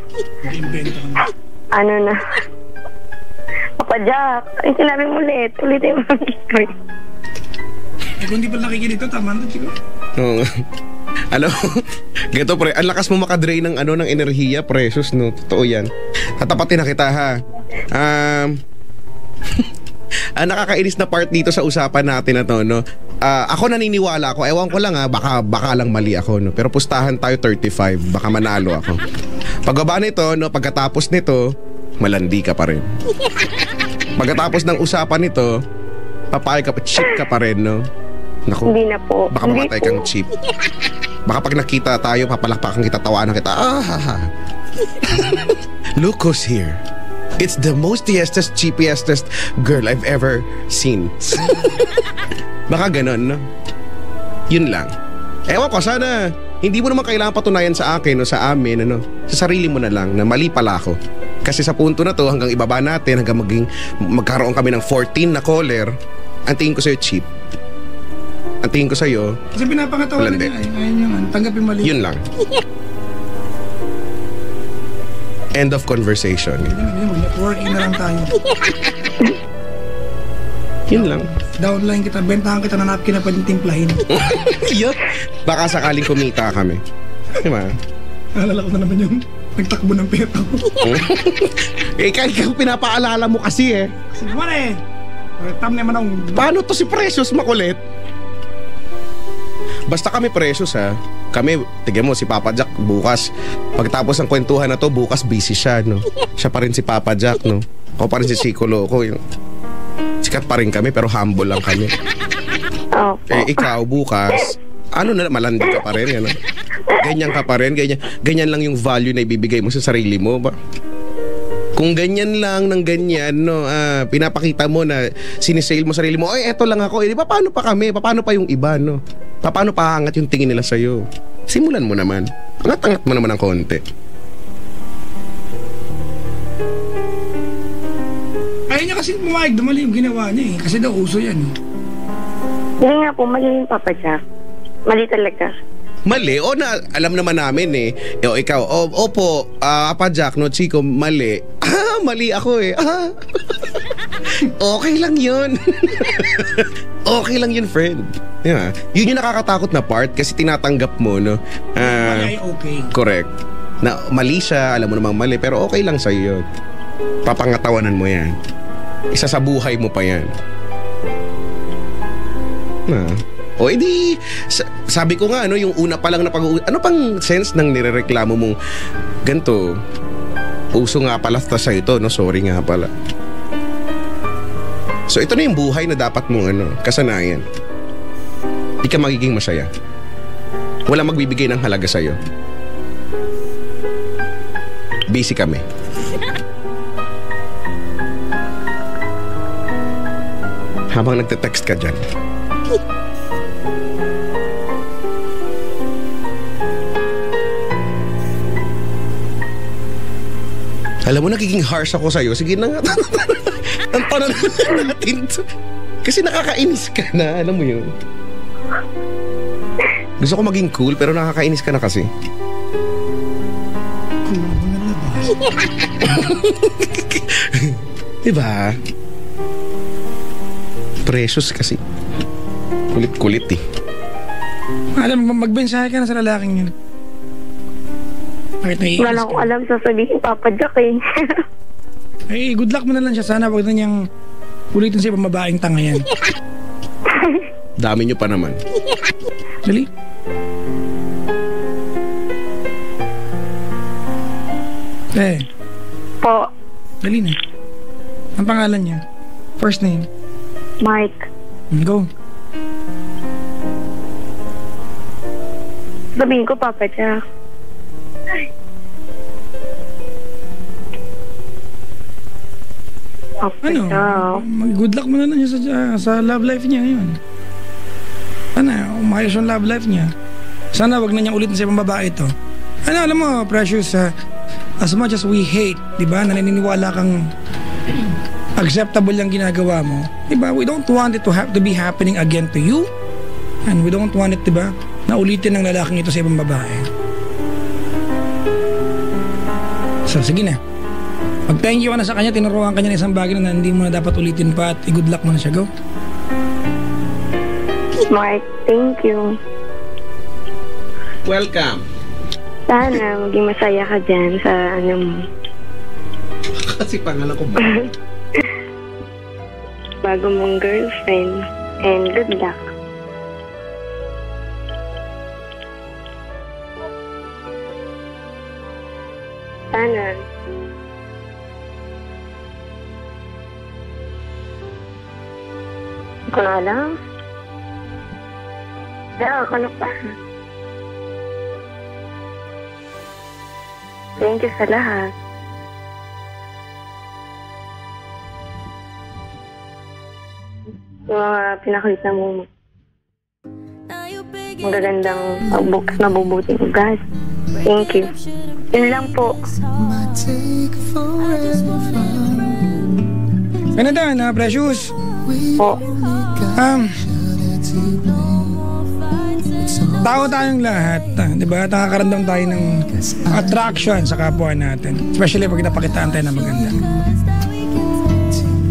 Invento ka na. Papa Jack, ay sinabi mo ulitin mo. Kung hindi pa nakikinig ito, tama na, siguro. Oo. Alam mo, ganito pre, ang lakas mo makadrain ng ng enerhiya, Precious, no? Totoo yan. Tatapatin na kita, ha? Ang nakakainis na part dito sa usapan natin na to, no? Ako naniniwala ako, ewan ko lang baka lang mali ako, no? Pero pustahan tayo 35, baka manalo ako. Pagbaba nito, no, pagkatapos nito, malandi ka pa rin. Pagkatapos ng usapan nito, papayag ka pa, cheap ka pa rin, no? Naku, Hindi na po. baka mamatay kang cheap. Baka pag nakita tayo, papalakpakan kita, tawanan kita. Look who's here. It's the most cheapest girl I've ever seen. Baka ganon, no? Yun lang. Ewan ko, sana hindi mo naman kailangan patunayan sa akin o sa amin, sa sarili mo na lang na mali pala ako. Kasi sa punto na to, hanggang ibaba natin, hanggang magkaroon kami ng 14 na caller, ang tingin ko sa'yo cheap. Ang tingin ko sa'yo, Kasi pinapakatawa na niya. Ayun yung tanggapin mali. yun lang. End of conversation. Mag-networking na lang tayo. Yun lang. Downline kita, bentahan kita na napkin na pwedeng timplahin. Yup. Baka sakaling kumita kami. Diba? Naalala ko na naman yung nagtakbo ng peto. Ikaw pinapaalala mo kasi Kasi naman tam naman ang... Paano to si Precious makulit? Basta kami Precious, ha. Kami, tignan mo si Papa Jack bukas. Pagtapos ng kwentuhan na to, bukas busy siya, no. Siya pa rin si Papa Jack, no. Ako pa rin si Chico Loco. Sikat pa rin kami pero humble lang kami. Opo. Ikaw bukas, malandi ka pa rin, ganyan ka pa rin, ganyan lang yung value na ibibigay mo sa sarili mo ba? Kung ganyan lang ng ganyan, no, pinapakita mo na sinisale mo sarili mo, eto lang ako, di ba paano pa kami? Paano pa yung iba, no? Paano pa angat yung tingin nila sa'yo? Simulan mo naman. Angat-angat mo naman ng konti. Ayaw niya kasi pumayag, dumali yung ginawa niya Kasi daw uso yan Hindi nga po, mali yung Papa Jack. Mali talaga. Mali? Alam naman namin ikaw, opo, Papa Jack, no, Chico, mali. Mali ako Okay lang yun. Okay lang yun, friend. Yeah. Yun yung nakakatakot na part kasi tinatanggap mo, no? Mali ay okay. Correct. Na mali siya, alam mo namang mali, pero okay lang sa'yo yun. Papangatawanan mo yan. Isa sa buhay mo pa yan. O edi, sabi ko nga, yung una pa lang na ano pang sense ng nirereklamo mong ganito? Uso nga pala sa'yo ito, no? Sorry nga pala. So ito na yung buhay na dapat mong kasanayan. Di ka magiging masaya. Wala magbibigay ng halaga sa'yo. Busy kami. Habang nagte-text ka dyan. Alam mo, nagiging harsh ako sa'yo. Sige na nga. Ang tanan natin to. Kasi nakakainis ka na. Alam mo yun. Gusto ko maging cool pero nakakainis ka na kasi. Cool mo na labas. Diba? Precious kasi. Kulit-kulit Alam mo, magbensahe ka na sa lalaking yun. Bakit naiinis Wala akong alam sasabihin Papa Jack good luck mo na lang siya. Sana wag na niyang ulitin siya pamabaing tanga yan. Dami nyo pa naman. Dali. Po. Dali na. Ang pangalan niya? First name? Mike. Go. Sabihin ko Papa Jack. Papa Jack. Good luck mo na lang siya sa love life niya ngayon. Sana, umayos yung love life niya. Sana wag na niyang ulitin sa ibang babae ito. Alam mo, Precious, as much as we hate, di ba, na naniniwala kang acceptable yung ginagawa mo, di ba, we don't want it to be happening again to you, and we don't want it, di ba, na ulitin ng lalaking ito sa ibang babae. So, sige na. Mag-thank you ka na sa kanya, tinuruan ka niya ng isang bagay na hindi mo na dapat ulitin pa at i-good luck mo na siya. Go. Mike, thank you. Welcome. Sana maging masaya ka dyan sa ano mo. Kasi pangalan ko ba? Bago mong girlfriend. And good luck. Sana. Ako na lang. Ako na pa. Thank you sa lahat. Yung mga pinakita mo magagandang mabubuting ugat. Thank you. Yun lang po. Ganun na, Precious. Po. Tao tayong lahat, di ba? Nakakaramdam tayo ng attraction sa kapwa natin. Especially pag napakitaan tayo na maganda.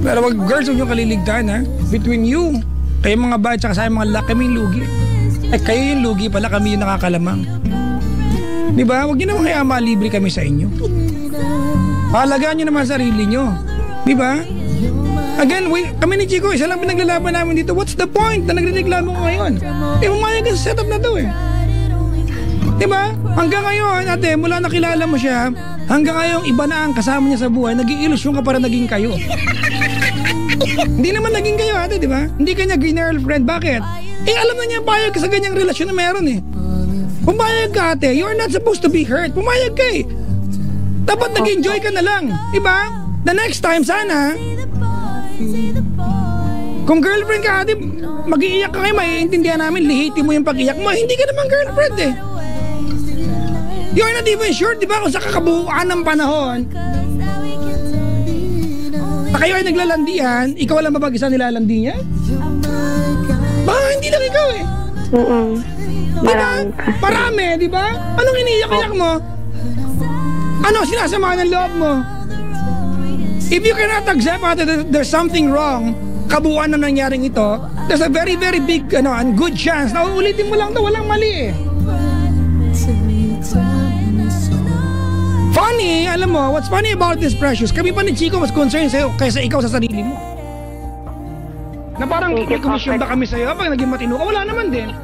Pero wag, girls, huwag niyong kaliligtaan, ha? Between you, kayo mga bad, tsaka sa mga laki, kami yung lugi. Kayo yung lugi pala, kami yung nakakalamang. Di ba? Huwag niyo naman kaya malibre kami sa inyo. Pahalagaan niyo naman sarili niyo. Di ba? Again, kami ni Chico, isa lang pinaglalaban namin dito. What's the point na nagrereklamo ko ngayon? Umayag ka sa setup na to Diba? Hanggang ngayon, ate, mula nakilala mo siya, hanggang ngayon, iba na ang kasama niya sa buhay, nag-iilusyon ka para naging kayo. Hindi naman naging kayo, ate, diba? Hindi kanya girlfriend. Bakit? Alam na niya, payag ka sa ganyang relasyon na meron Pumayag ka, ate. You're not supposed to be hurt. Pumayag ka Dapat nag-enjoy ka na lang. Diba? The next time, sana, kung girlfriend ka, ate, mag-iiyak ka kayo, maiintindihan namin, lihitin mo yung pag-iyak mo. Hindi ka naman girlfriend You're not even sure, di ba, kung sa kakabuuan ng panahon na kayo ay naglalandian, ikaw lang ba mag-isa nilalandi niya? Baka hindi lang ikaw Diba? Marami, di ba? Anong iniiyak-iyak mo? Ano sinasama ng loob mo? If you cannot accept that there's something wrong, kabuuan na nangyaring ito, there's a very, very big and good chance na uulitin mo lang walang mali Funny, alam mo, what's funny about this, Precious, kami pa ni Chico mas concerned sa'yo kaysa ikaw sa sarili mo. Na parang may komisyon ba kami sa'yo pag naging matino ka? Wala naman din.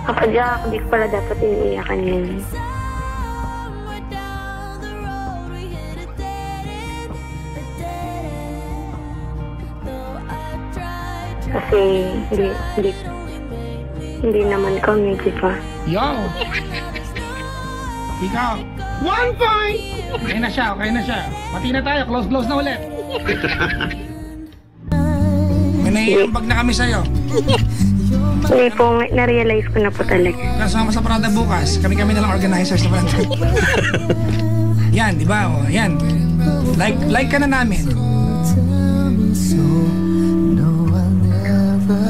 Papa Jack, di ko pala dapat iniiyakan yun. Kasi hindi naman kami, di ba? Yo! Ikaw, 1 point! Okay na siya. Pati na tayo, close na ulit. May naiambag na kami sa'yo. Hindi po, na-realize ko na po talaga. Kasama sa Prada bukas, kami na lang organizers na Prada. Yan, di ba? Yan. Like ka na namin.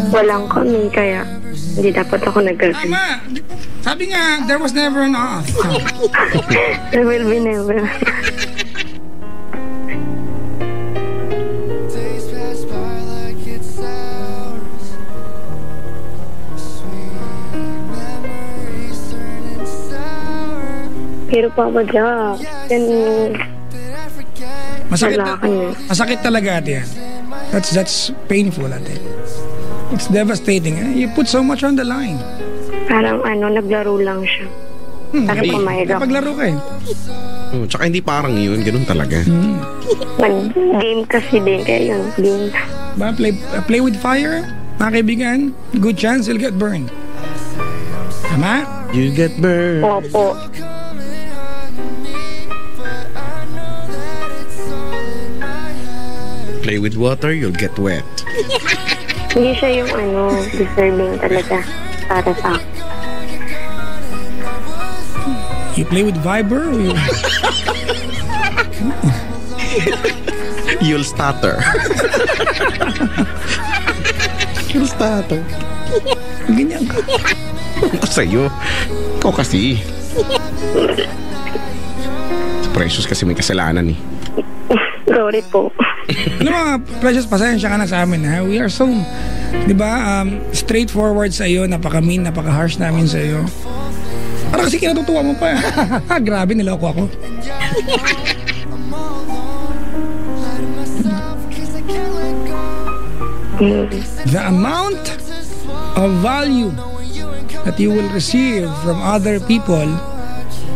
Walang kami, kaya hindi dapat ako nag-girlfriend. Tama! Sabi nga, there was never an off. There will be never. Pero Papa Jack, masakit talaga ate yan. That's painful ate. It's devastating. You put so much on the line. Parang naglaro lang siya. Para pumayag ako. Paglaro ka Tsaka hindi parang yun, ganun talaga. Nag-game kasi din, kaya yun, game. Ba, play with fire, mga kaibigan, good chance you'll get burned. Tama? You get burned. Opo. Play with water, you'll get wet. Hindi siya yung deserving talaga para sa akin. You play with Viber or you... You'll stutter. You'll stutter. Ganyan ka. Ako sa'yo. Ikaw kasi. Si Precious kasi may kasalanan eh. Sorry po. Ano mga Precious, pasensya ka na sa amin ha. We are so, di ba, straightforward sa iyo, napaka-mean, napaka-harsh namin sa iyo. Para kasi kinatutuwa mo pa. Grabe, niloko ako. The amount of value that you will receive from other people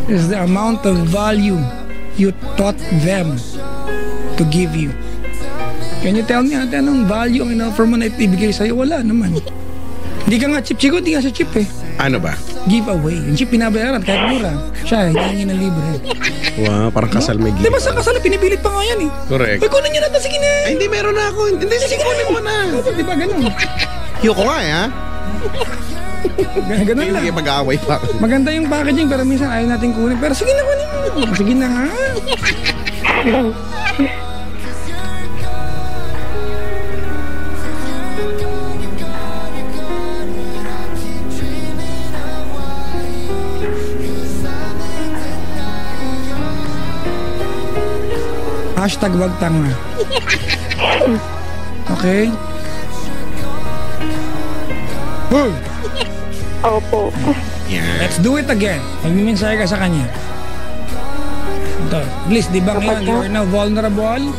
is the amount of value you taught them to give you. Can you tell me ate, anong value ang in-offer mo na ibigay sa'yo? Wala naman. Hindi ka nga cheap. Chico, hindi ka siya cheap eh. Ano ba? Giveaway. Yung cheap pinabayaran kahit mura. Siya, hindi na libre. Wow, parang kasal may Di ba sa kasal, pinipilit pa nga yan eh. Correct. Uy, kunin nyo na ito. Sige na. Ay, hindi, meron na ako. Hindi, sige, kunin mo na. Di ba ganun? Yoko nga eh, ha? Ganun lang. Hindi mag-aaway pa. Maganda yung packaging pero minsan ayaw natin kunin. Pero sige na, kunin mo. Sige na nga. Hashtag wag tanga. Okay? Boom! Opo. Yeah. Let's do it again. Magmimensahe ka sa kanya. Ito. At least, di ba ngayon, you are now vulnerable.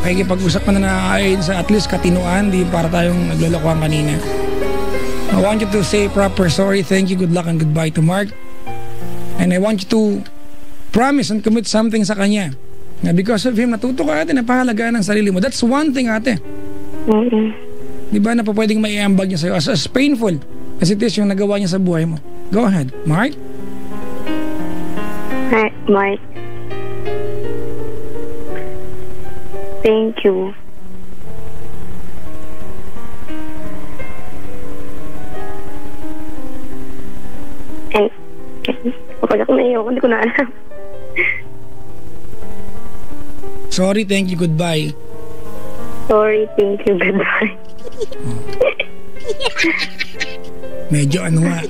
Pakikipag-usap ka na ayon sa at least katinuan, di para tayong naglolokohan kanina. I want you to say proper sorry, thank you, good luck, and goodbye to Mark. And I want you to promise and commit something sa kanya. Na because of him, natuto ka ate, napahalagaan ng sarili mo. That's one thing ate. Di ba na pa pwedeng maiambag niya sa'yo as painful as it is yung nagawa niya sa buhay mo. Go ahead, Mark. Hi, Mark. Thank you. And, kapag ako naiyak, hindi ko na alam. Sorry, thank you, goodbye. Sorry, thank you, goodbye. Medyo ano nga.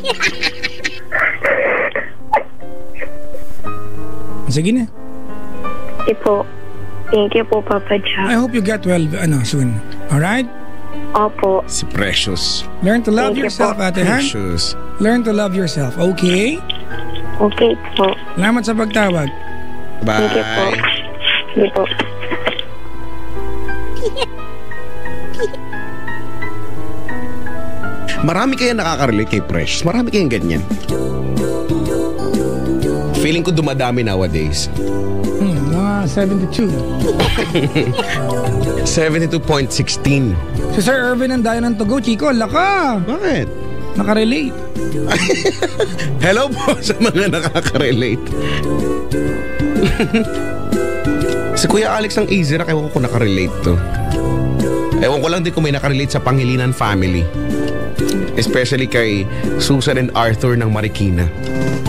Sige na. Thank you po, Papa Jack. I hope you get well soon. Alright? Opo. Si Precious. Learn to love Thank you yourself, po. ate, ha? Precious. Learn to love yourself, okay? Okay po. Salamat sa pagtawag. Bye. Thank you po. Sige po. Marami kaya nakaka-relate kay Precious. Marami kayang ganyan. Feeling ko dumadami nowadays. Mga 72. 72.16. Si Sir Irvin ang dayo ng tugo, Chico, laka! Bakit? Nakarelate. Hello po sa mga nakaka-relate. Si Kuya Alex ng Azera, ewan ko kung nakarelate to. Ewan ko lang din kung may nakarelate sa Pangilinan family. Especially kay Susan and Arthur ng Marikina.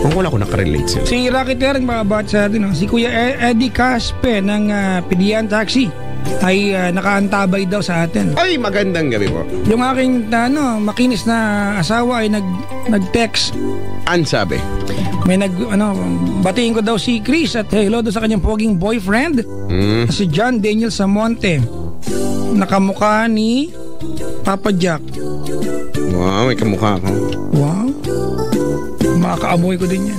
Ewan ko lang kung nakarelate sila. Si Rocky Tereng, mga bat sa atin, si Kuya Eddie Caspe ng Pidian Taxi ay nakaantabay daw sa atin. Ay, magandang gabi po. Yung aking makinis na asawa ay nag-text. An sabi? May batiin ko daw si Chris at hello daw sa kanyang poging boyfriend, si John Daniel Samonte. Nakamukha ni Papa Jack. Wow, may kamukha ko. Wow. Makakaamoy ko din yan.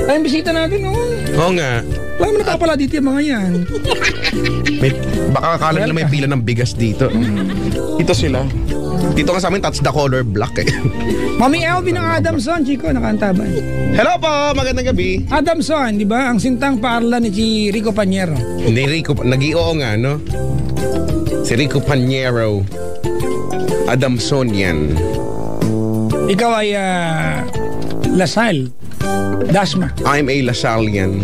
Ay, bisita natin, oh. Oo nga. Wala mo nakapala dito yung mga yan. Baka akala nila may pila ng bigas dito. Dito sila. Dito nga sa amin, that's the color black eh. Mami Elvin ng Adamson, Chico, nakaantaban. Hello po, magandang gabi. Adamson, di ba? Ang sintang paarlan ni si Rico Paniero. Hindi Rico, nag-i-oo nga, no? Si Rico Paniero. Adamson yan. Ikaw ay Lasal. Dasma. I'm a Lasallian.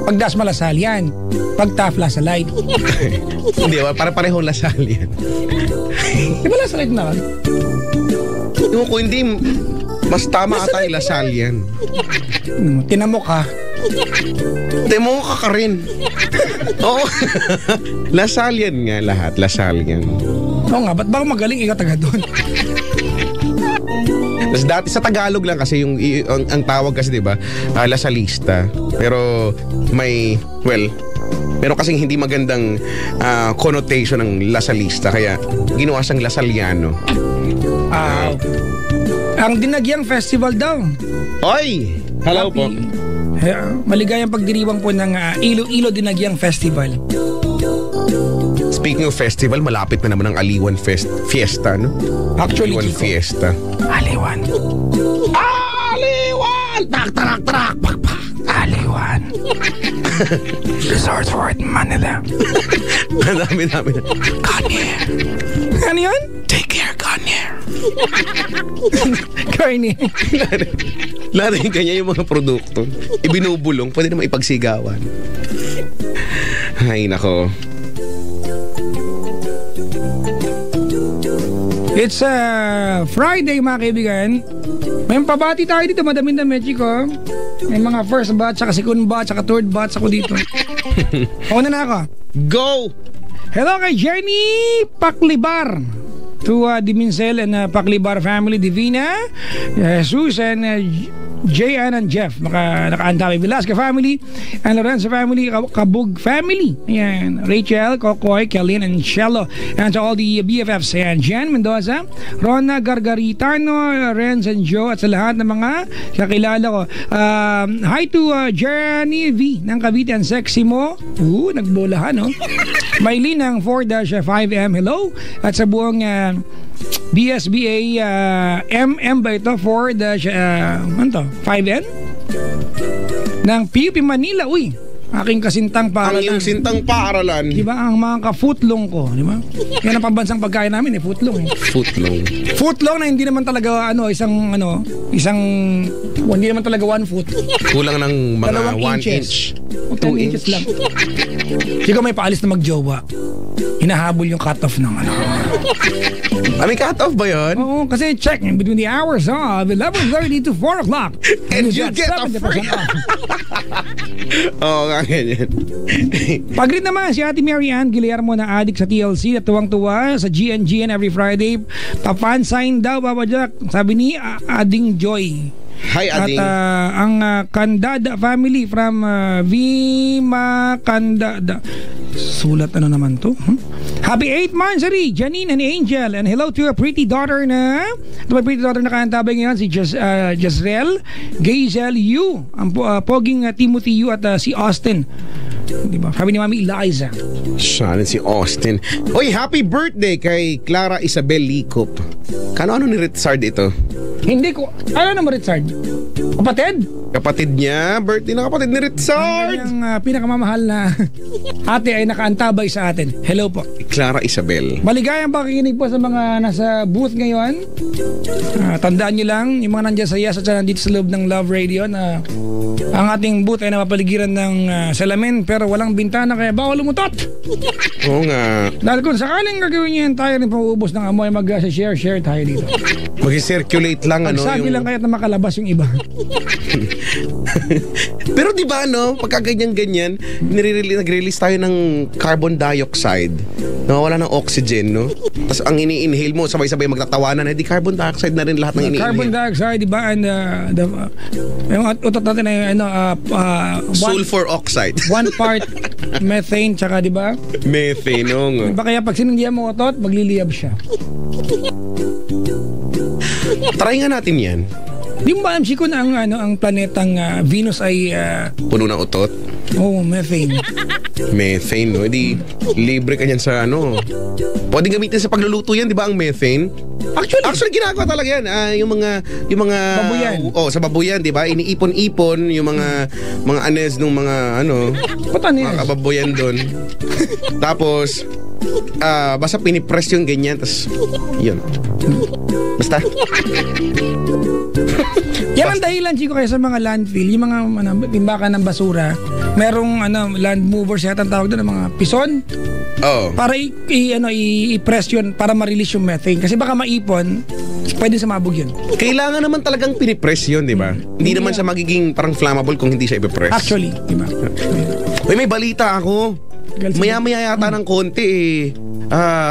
Pag Dasma, Lasal yan. Pag Taf, Lasalite. Hindi, pare-parehong Lasallian. Di ba Lasalite na? Yung ko hindi, mas tama ata yung Lasallian. Tinamok ha. Demo ka rin. Oo. Lasallian nga lahat, Lasallian. Oo nga, ba't ba magaling ikaw taga doon? Tapos dati sa Tagalog lang kasi ang tawag kasi 'di ba? Lasalista. Pero may meron kasing hindi magandang connotation ng lasalista kaya ginawa siyang lasalyano. Ang Dinagyang Festival daw. Oy! Hello po. Maligayang pagdiriwang po ng Iloilo Dinagyang Festival. Speaking of festival, malapit na naman ang Aliwan Fiesta, no? Actually, Aliwan Chico. Fiesta. Aliwan. Aliwan! Tak, pak, pak. Aliwan. Resort World Manila. Dami. Garnier. Ano yun? Take care, Garnier. Garnier. Lalo yung kanya yung mga produkto. Ibinubulong, pwede naman ipagsigawan. Ay, nako. It's Friday, mga kaibigan. May pabati tayo dito, madamin na Chico. May mga first batch, saka second batch, saka third batch ako dito. Una na ako. Go! Hello kay Jenny Paklibar. To Diminsel and Paklibar family, Divina, Jesus and J.N. and Jeff, naka-Antami Velasquez family, and Lorenzo family, Kabug family, ayan, Rachel, Kokoy, Kellyn, and Shello, and to all the BFFs, ayan, Jen Mendoza, Rona Gargaritano, Renz and Joe, at sa lahat ng mga kakilala ko. Hi to Jenny V ng Cavite and Sexy mo, nagbolahan, no? Maylin ng 4-5M, hello, at sa buong BSBA MM ba ito 4-5N ng PUP Manila. Uy, aking kasintang paaralan. Ang iyong sintang paaralan. Diba? Ang mga ka-footlong ko, diba? Yan ang pambansang pagkain namin, footlong. Footlong. Footlong na hindi naman talaga hindi naman talaga 1 foot. Kulang ng mga 1 inch. 2 inches lang. Siguro may paalis na magjowa. Hinahabol yung cut-off ng May cut-off ba yun? Oo, kasi check between the hours of 11:30 to 4 o'clock. And you get a 70% free. off. Oo, ganyan. Pag-read naman si Ate Mary Ann Guillermo na adik sa TLC at tuwang-tuwa sa GNGN every Friday. Pa-fan sign daw, Papa Jack. Sabi ni Ading Joy. Hi, Ading. At ang Kandada family from Vima Kandada. Sulat ano naman to? Happy 8th monthsary, Janine and Angel. And hello to your pretty daughter na kantabay ngayon, si Jezreel, Gazel Yu, ang poging Timothy Yu at si Austin. Diba? Sabi ni Mami Eliza. Sana si Austin. Oy, happy birthday kay Clara Isabel Licop. Ano ni Ritzard ito? Hindi ko. Ano naman, Richard? Kapatid? Kapatid niya. Birthday ng kapatid ni Ritzard. Ang pinakamamahal na ate ay nakaantabay sa atin. Hello po. Clara Isabel. Maligayang pakikinig po sa mga nasa booth ngayon. Tandaan nyo lang, yung mga nandiyan sa Yes at nandito sa loob ng Love Radio na ang ating booth ay napapaligiran ng salamin pero walang bintana kaya bawal lumutot. Oo nga. Dahil kung sakaling gagawin yan, tayo rin pang-uubos ng amoy, mag-share tayo dito. Mag-circulate lang Magsabi lang kaya't na makalabas yung iba. Pero di ba pagka ganyan, nag-release tayo ng carbon dioxide. Nawawala ng oxygen, no? Tapos ang ini-inhale mo, sabay-sabay magtatawanan, di carbon dioxide na rin lahat ng ini-inhale. Carbon dioxide, di ba? And yung utot natin ay sulfur oxide. 1 part methane, tsaka di ba? Methane, no? Diba kaya pag sinundihan mo utot, magliliyab siya. Try nga natin yan. Di mo ba alam, Chico, na ang planetang Venus ay puno ng utot? methane. Methane, no? Di libre ka niyan sa pwede gamitin sa pagluluto yan, di ba, ang methane? Actually ginagawa talaga yan. Yung mga babuyan. Sa babuyan, di ba? Iniipon-ipon yung mga anes ng mga mga kababuyan doon. Tapos basta pinipress yung ganyan, tapos yun. Basta. Yan ang dahilan, Chico, kaya sa mga landfill, yung mga timbakan ng basura, merong land movers yata ang tawag doon, mga pison. Oh. Para i-press yun para ma-release yung methane. Kasi baka maipon, pwede sumabog yun. Kailangan naman talagang pinipress yun, di ba? Hindi naman siya magiging parang flammable kung hindi siya ipipress. Actually, di ba? Uy, may balita ako. Maya-maya yata ng konti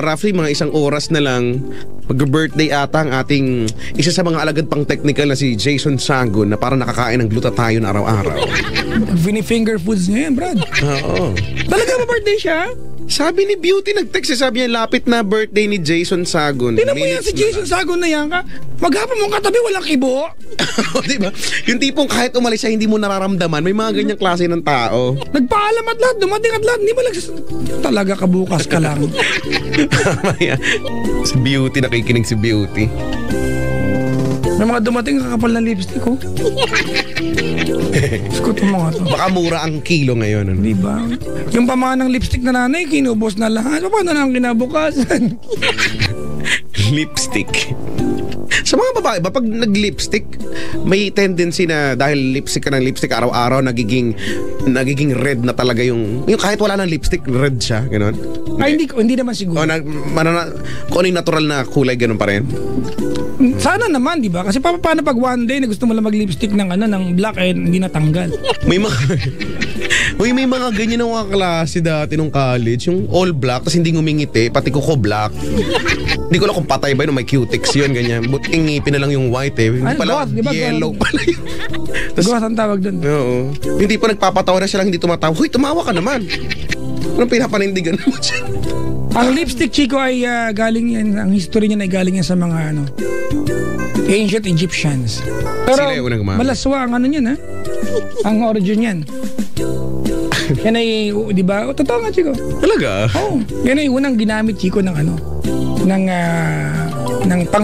roughly mga 1 oras na lang mag-birthday ata ang ating isa sa mga alagad pang technical na si Jason Sangun na parang nakakain ng glutathione araw-araw. Finger foods niya yan, Brad. Oo. Talaga ba birthday siya? Sabi ni Beauty, nag-text siya, sabi niya, lapit na birthday ni Jason Sagun. Tingnan mo yan si Jason Sagun na yan ka. Maghapon mong katabi, walang kibo. Diba? Yung tipong kahit umalis siya, hindi mo nararamdaman. May mga ganyang klase ng tao. Nagpaalam at lahat, dumating at lahat. Hindi mo talaga kabukas ka lang. Si Beauty, nakikinig si Beauty. May mga dumating kakapal na lipstick, oh. Skot mo nga to. Baka mura ang kilo ngayon. Ano? Diba? Yung pamanang lipstick na nanay, kinubos na lahat. Paano na ang kinabukasan? Lipstick. Sa mga babae ba, pag nag-lipstick, may tendency na dahil lipstick ka ng lipstick araw-araw, nagiging red na talaga yung kahit wala ng lipstick, red siya, gano'n? Ay, hindi naman siguro. Kung ano yung natural na kulay, gano'n pa rin? Sana naman, di ba? Kasi paano pag one day na gusto mo lang mag-lipstick ng black hindi natanggal? May mga ganyan ng mga klase dati nung college, yung all black, tapos hindi ngumingiti, pati kuko black. Hindi ko alam kung patay ba yun, may cutex yun, ganyan. Buti ngipin na lang yung white eh. Hindi pala, diba, yellow pala yun. Ghost ang tawag doon. Oo. Hindi pa nagpapatawa na siya lang, hindi tumatawa. Huy, tumawa ka naman. Anong pinapanindigan mo siya? Ang lipstick, Chico, ay galing yan, ang history niya ay galing yan sa mga ancient Egyptians. Pero sila yung unang gumamit. malaswa ang niyan, ha? Ang origin yan. Yan ay, di ba? Totoo nga, Chico. Talaga? Oo. Yan ay unang ginamit, Chico, ng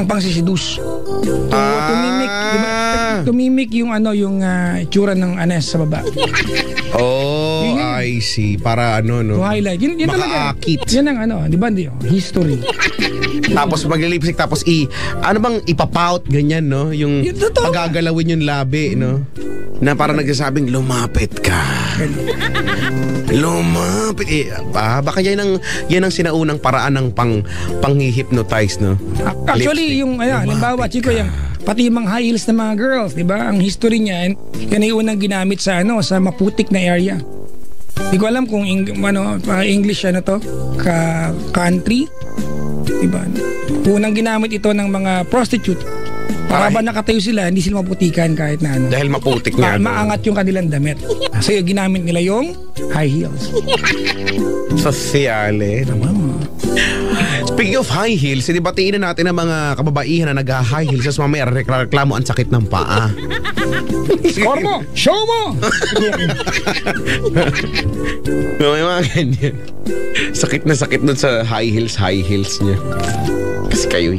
pang sisidus. Tumimik, di ba? Tumimik yung itsura ng anes sa baba. Oh, I see. Para no? To highlight. Yun talaga. Makaakit. Yan ang di ba? History. Tapos mag-lipstick, tapos ipapout, ganyan, no? Yung pagagalawin yung labi, no? Na parang nagsasabing, lumapit ka. Lumapit. Baka yan ang sinaunang paraan ng pang-hypnotize, no? Actually, yung, halimbawa, Chico, pati yung mga high heels ng mga girls, di ba? Ang history niyan, yan ay unang ginamit sa maputik na area. Hindi ko alam kung English country, di ba? Unang ginamit ito ng mga prostitute. Para ba nakatayo sila, hindi sila maputikan kahit na Dahil maputik nga. Maangat yung kanilang damit. So ginamit nila yung high heels. Sosyale. Speaking of high heels, batiin na natin ang mga kababaihan na nag-high heels sa mamaya reklamo ang sakit ng paa. Score mo! Show mo! May mga ganyan. Sakit na sakit nun sa high heels niya. Kasi kayo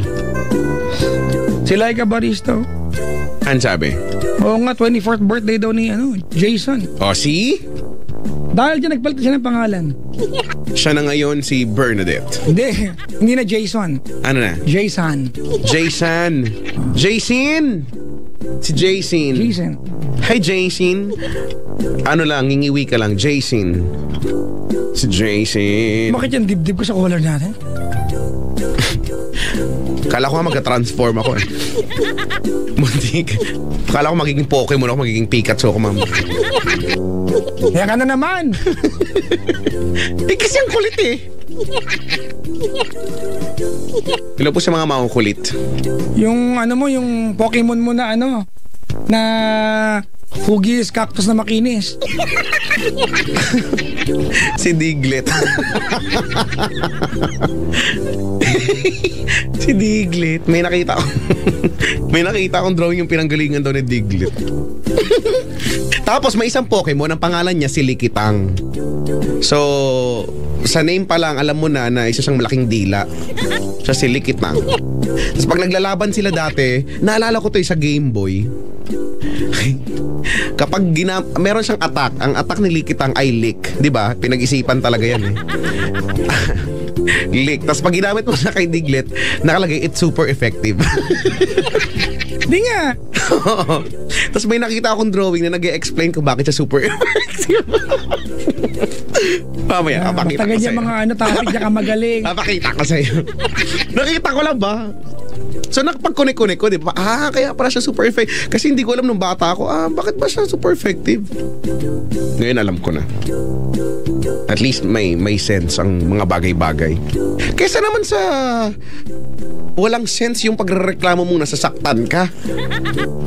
Si Laika Baristo. Ano sabi? Oo nga, 24th birthday daw ni Jason. Oh, see? Dahil dyan nagpalit siya ng pangalan. Siya na ngayon si Bernadette. Hindi na Jason. Ano na? Jason. Jason. Si Jason. Jason. Hi, Jason. Ngingiwi ka lang. Jason. Si Jason. Bakit yung dibdib ko sa collar natin? Kala ko magka-transform ako eh. Muntik. Kala ko magiging Pokemon ako, magiging Pikachu ako, ma'am. Kaya ka na naman. Kasi ang kulit eh. Hello po sa mga makukulit. Yung yung Pokemon mo na na hugis, cactus na makinis. Si Diglett. Si Diglett. May nakita akong drawing yung pinanggalingan daw ni Diglett. Tapos may isang Pokemon, ang pangalan niya si Likitang. So, sa name pa lang, alam mo na isa siyang malaking dila. Siya si Likitang. Tapos pag naglalaban sila dati, naalala ko to sa Game Boy. Kapag meron siyang attack, ang attack ni Likitang ay lick. Diba? Pinag-isipan talaga yan eh. Lick. Tapos pag ginamit mo siya kay Diglett, nakalagay, it's super effective. Di nga. Tapos may nakita akong drawing na nag-explain kung bakit siya super effective. Mamaya, papakita ko sa'yo. Mga topic niya ka magaling. Papakita ko sa'yo. Nakita ko lang ba? So nakapag-connect ko, di ba? Kaya pala siya super effective. Kasi hindi ko alam nung bata ako, bakit ba siya super effective? Ngayon alam ko na. At least may sense ang mga bagay-bagay. Kaysa naman sa walang sense yung pagrereklamo mong nasasaktan ka.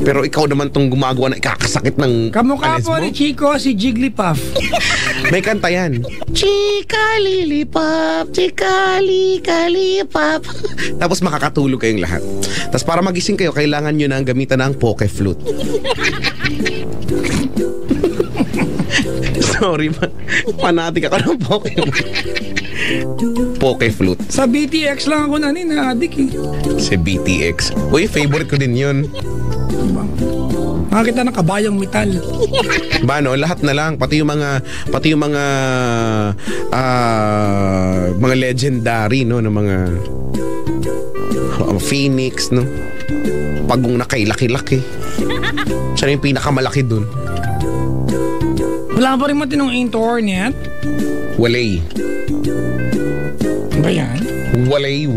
Pero ikaw naman tong gumagawa na ikakasakit ng Kamukha alis po mo. ni Chico si Jigglypuff. May kanta yan. Chika lilipap, chika likalipap. Tapos makakatulog kayong lahat. Tapos para magising kayo, kailangan nyo na gamitan ng poke flute. Sorry, fanatic ako ng Pokemon. Poke flute. Sa BTX lang ako na-addict eh. Si BTX. Uy, favorite ko din yun. Makakita ng kabayang metal. Ba, no? Lahat na lang. Pati yung mga legendary, no? Ng mga Phoenix, no? Pagong na kay laki-laki. Siya yung pinakamalaki dun. Wala pa rin matinong internet. Walay. Ba yan? Walay.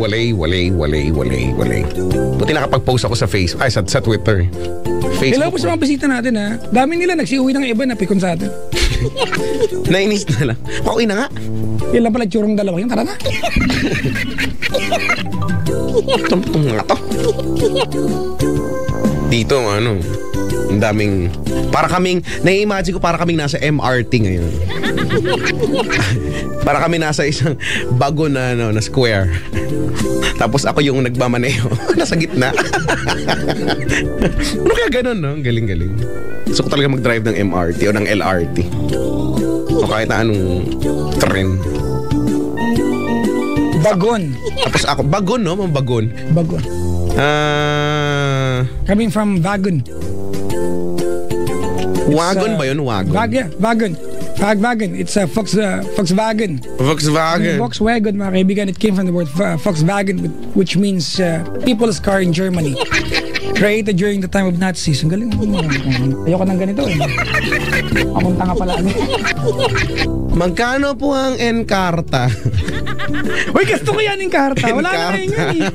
Buti nakapag-post ako sa Facebook. Ay, sa Twitter. Hello Facebook. po sa mga bisita natin ha. Dami nila nagsiuwi ng iba na pikon sa atin. Nainis na lang. Pauwi na nga. Yan lang pala tsurong dalawa yun. Tara na. Itong nga to. Dito, ano, ang daming, para kaming, nai-imagine ko para kaming nasa MRT ngayon. Para kami nasa isang bago na, ano, na square. Tapos ako yung nagmamaneho. Nasa gitna. Ano kaya ganun, no? Galing-galing. Gusto ko talaga mag-drive ng MRT o ng LRT. O kahit na anong tren. Bagon. Tapos ako, bagon, no? Mga bagon. Bagon. Coming from Wagon. Wagon ba yun? Wagon? Wagon. Wagon. It's a Volkswagen. Volkswagen. Volkswagen, mga kaibigan. It came from the word Volkswagen, which means people's car in Germany. Created during the time of Nazis. Ang galing. Ayoko ng ganito eh. Akong tanga pala. Magkano po ang Encarta? Uy, gusto ko yan, Encarta. Wala na ngayon yan eh.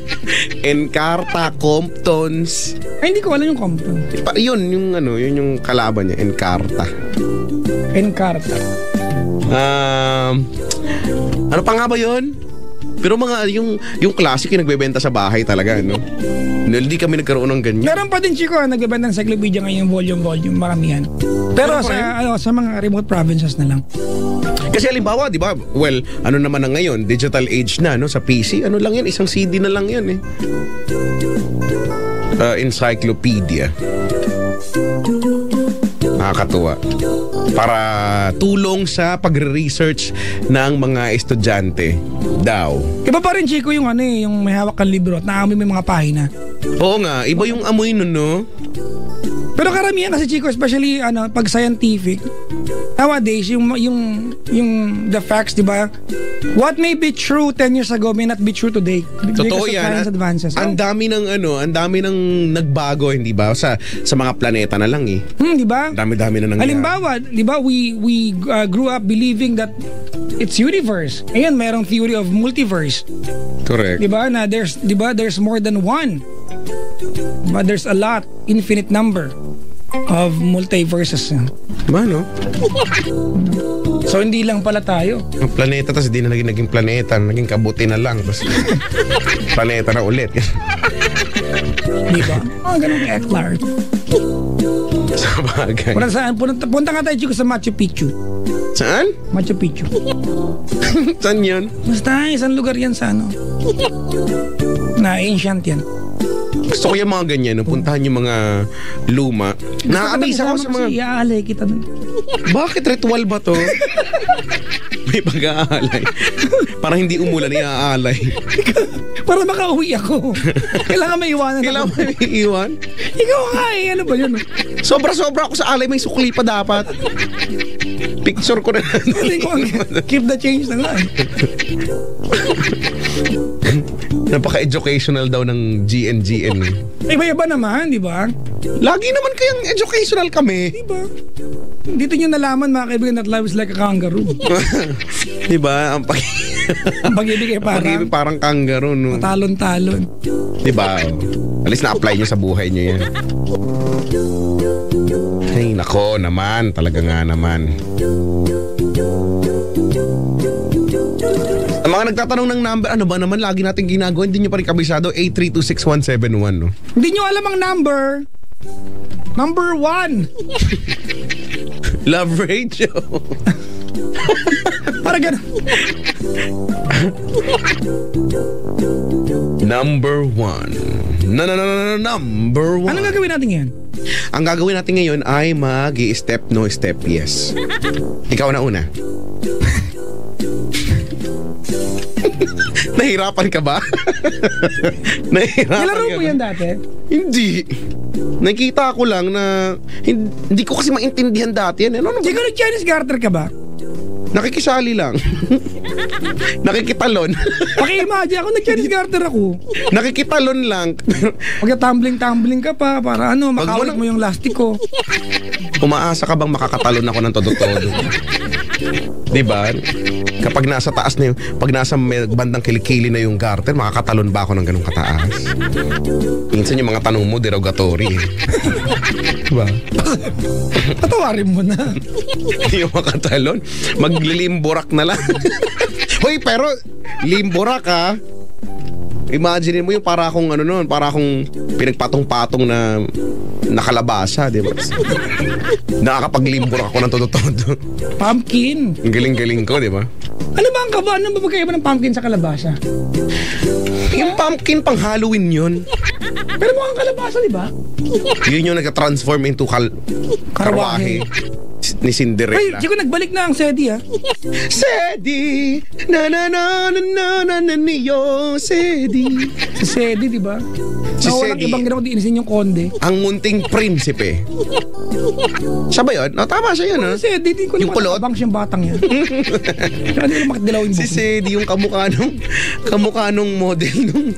Encarta, Comptons. Ay, hindi ko alam yung Compton. Yun yung kalaban niya, Encarta. Encarta. Ano pa nga ba yun? Pero mga yung classic yung nagbebenta sa bahay talaga, no? Hindi kami nagkaroon ng ganyan. Meron pa din, Chico, nagbebenta ng encyclopedia ngayon, volume, maramihan. Pero sa mga remote provinces na lang. Kasi halimbawa, di ba? Well, ano naman na ngayon, digital age na, no? Sa PC, ano lang yan? Isang CD na lang yan, eh. Encyclopedia. Nakakatuwa. Para tulong sa pagre-research ng mga estudyante daw. Iba pa rin, Chico, yung yung may hawak kang libro at naamoy may mga pahina. Oo nga, iba yung amoy nun, no? Pero karamihan kasi, Chico, especially pag scientific, nowadays yung the facts, di ba? What may be true 10 years ago may not be true today. Totoo because of yan. science advances. Ang dami ng nagbago, hindi ba? Sa mga planeta na lang, eh. Di ba? Dami-dami na nangyari. Halimbawa, di ba, we grew up believing that it's universe. Ngayon, mayroong theory of multiverse. Correct. Di ba? Na there's more than one. But there's a lot, infinite number of multiverses. Ba, no? So, hindi lang pala tayo. Ang planeta, tapos di na naging planeta, naging kabuti na lang, tapos planeta na ulit. Di ba? Ganun Eklar. Sa bagay. Punta nga tayo, Chico, sa Machu Picchu. Saan? Machu Picchu. Saan yun? Basta, isang lugar yan sa na ancient yan. Gusto ko yung mga ganyan, no? Puntahan yung mga luma. Nakakamiss ako sa mga... Iaalay kita dun. Bakit ritual ba to? May pag-aalay. Para hindi umulan, iaalay. Para makauwi ako. Kailangan may iwanan Kailangan ako. may iwan? Ikaw nga eh. Ano ba yun? Sobra-sobra ako sa alay. May sukli pa dapat. Picture ko na. Keep the change na nga eh. Napaka-educational daw ng GNGN. Iba-iba naman, di ba? Lagi naman kayang educational kami. Di ba? Dito nyo nalaman, mga kaibigan, that life is like a kangaroo. Di ba? Ang pag-ibig ay parang kangaroo, no? Talon-talon. Di ba? Alis na-apply nyo sa buhay nyo yan. Ay, nako naman. Talaga nga naman. Sa mga nagtatanong ng number, ano ba naman lagi natin ginagawa, hindi nyo pa rin kabisado, 8326171, no? Hindi nyo alam ang number. Number 1. Love Radio. Para ganun. Number 1. Number 1. Anong gagawin natin ngayon? Ang gagawin natin ngayon ay mag-i-step no, step yes. Ikaw na una. Nahirapan ka ba? Nahirapan Nilaro ka mo ba? yan dati? Hindi. Nakita ko lang na hindi ko kasi maintindihan dati yan. Ano? Siguro Chinese garter ka ba? Nakikisali lang. Nakikitalon. Paki-imagine ako, nag-Chinese garter ako. Nakikitalon lang. Pagka-tumbling-tumbling ka pa, para ano, makawit mo yung lastik ko. Umaasa ka bang makakatalon ako ng todo-todo? Diba? Kapag nasa taas na yung, pag nasa may bandang kilikili na yung garter, makakatalon ba ako ng ganung kataas? Minsan yung mga tanong mo, derogatory. Diba? Patawarin mo na. Hindi yung makatalon. Maglilimborak na lang. Hoy, pero limborak ha. Imagine mo yung para akong ano noon, para akong pinagpatong-patong na nakalabasa, di ba? Nakakapaglimborak ako ng todo-todo. Pumpkin. Ang galing-galing ko, di ba? Ano ba ang kaba? Ano ba magkaiba ng pumpkin sa kalabasa? Yung pumpkin pang Halloween yun. Pero mukhang kalabasa, di ba? Yun yung nag-transform into karwahe ni Ay, Cinderella. Chico, nagbalik na ang Sedi, ha? Sedi, na niyo, Sedi. Si Sedi, di ba? Si Na walang Sedi. ibang ginawa kundi inisin yung konde. Ang munting prinsipe. Siya ba yun? No, tama siya yun, ha? Si Sedi, di ko Yung kulot? Abang siyang batang yan. Kaya di ko makadilaw yung Si buhok. Sedi, yung kamukha nung model nung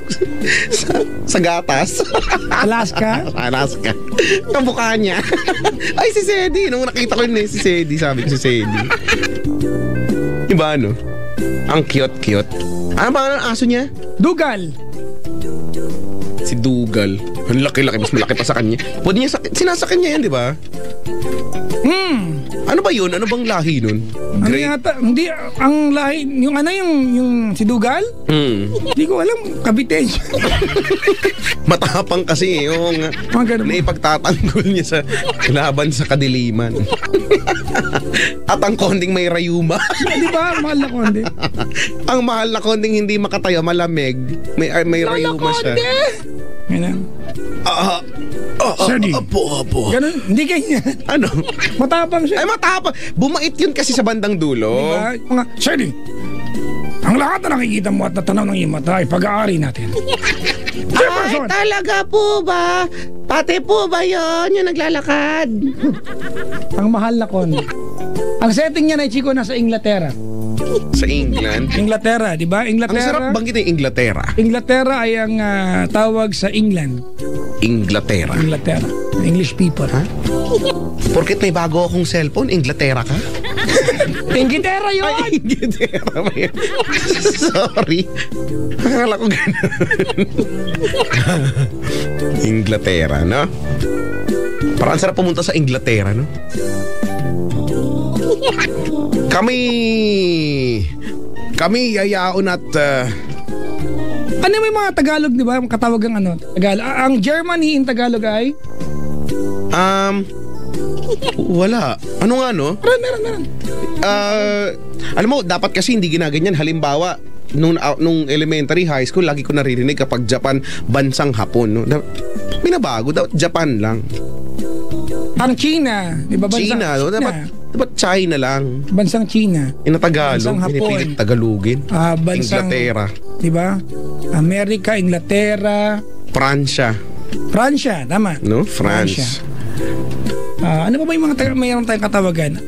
sa gatas. Alaska? Alaska. Kamukha niya. Ay, si Sedi. Nung nakita ko yun si Sedi, sabi ko si Sedi. Diba ano? Ang cute-cute. Ano ba ang aso niya? Dugal. Si Dugal. Ang laki-laki. Mas malaki pa sa kanya. Pwede niya sinasakyan niya yan, di ba? Ano ba yun? Ano bang lahi nun? Ano yata? Hindi, ang lahi, yung ano yung si Dugal? Hindi ko alam, Cavite. Matapang kasi yung Mga ganun. naipagtatanggol niya sa laban sa kadiliman. At ang konding may rayuma. Di ba? Mahal na konde. Ang mahal na konding hindi makatayo, malamig. May rayuma siya. Ganun. Sedi. Apo. Ganun. Hindi ganyan. Ano? Matapang siya. Ay, matapang. Bumait yun kasi sa bandang dulo. Diba? Mga, Sedi, ang lahat na nakikita mo at natanaw ng iyong mata ay pag-aari natin. Ay, talaga po ba? Pati po ba yun yung naglalakad? Ang mahal na konde. Ang setting niya na Chico nasa Inglaterra. Sa England? Inglaterra, di ba? Ang sarap Inglaterra. banggit ng Inglaterra. Inglaterra ay ang tawag sa England. Inglaterra. Inglaterra. English people. Ha? Porket may bago akong cellphone, Inglaterra ka? Inglaterra yun! Ay, Inglaterra ba yun? Sorry. Akala ko gano'n. Inglaterra, no? Parang sarap pumunta sa Inglaterra, no? Kami yayaon at Ano may mga Tagalog, di ba? Katawagang ano? Tagalog. Ang Germany in Tagalog ay? wala. Ano nga, no? Meron. Alam mo, dapat kasi hindi ginaganyan. Halimbawa, nung elementary, high school, lagi ko naririnig kapag Japan, bansang Hapon, no? Binabago, Japan lang. Ang China, di ba? China, no? Dapat China lang. Bansang China. Tagalog, Bansang Hapon. pinipilit Tagalogin. Bansang Inglaterra. Di ba? Amerika, Inglaterra, Pransya. Francia, tama. No? France. Ano pa ba yung mga mayroon tayong katawagan?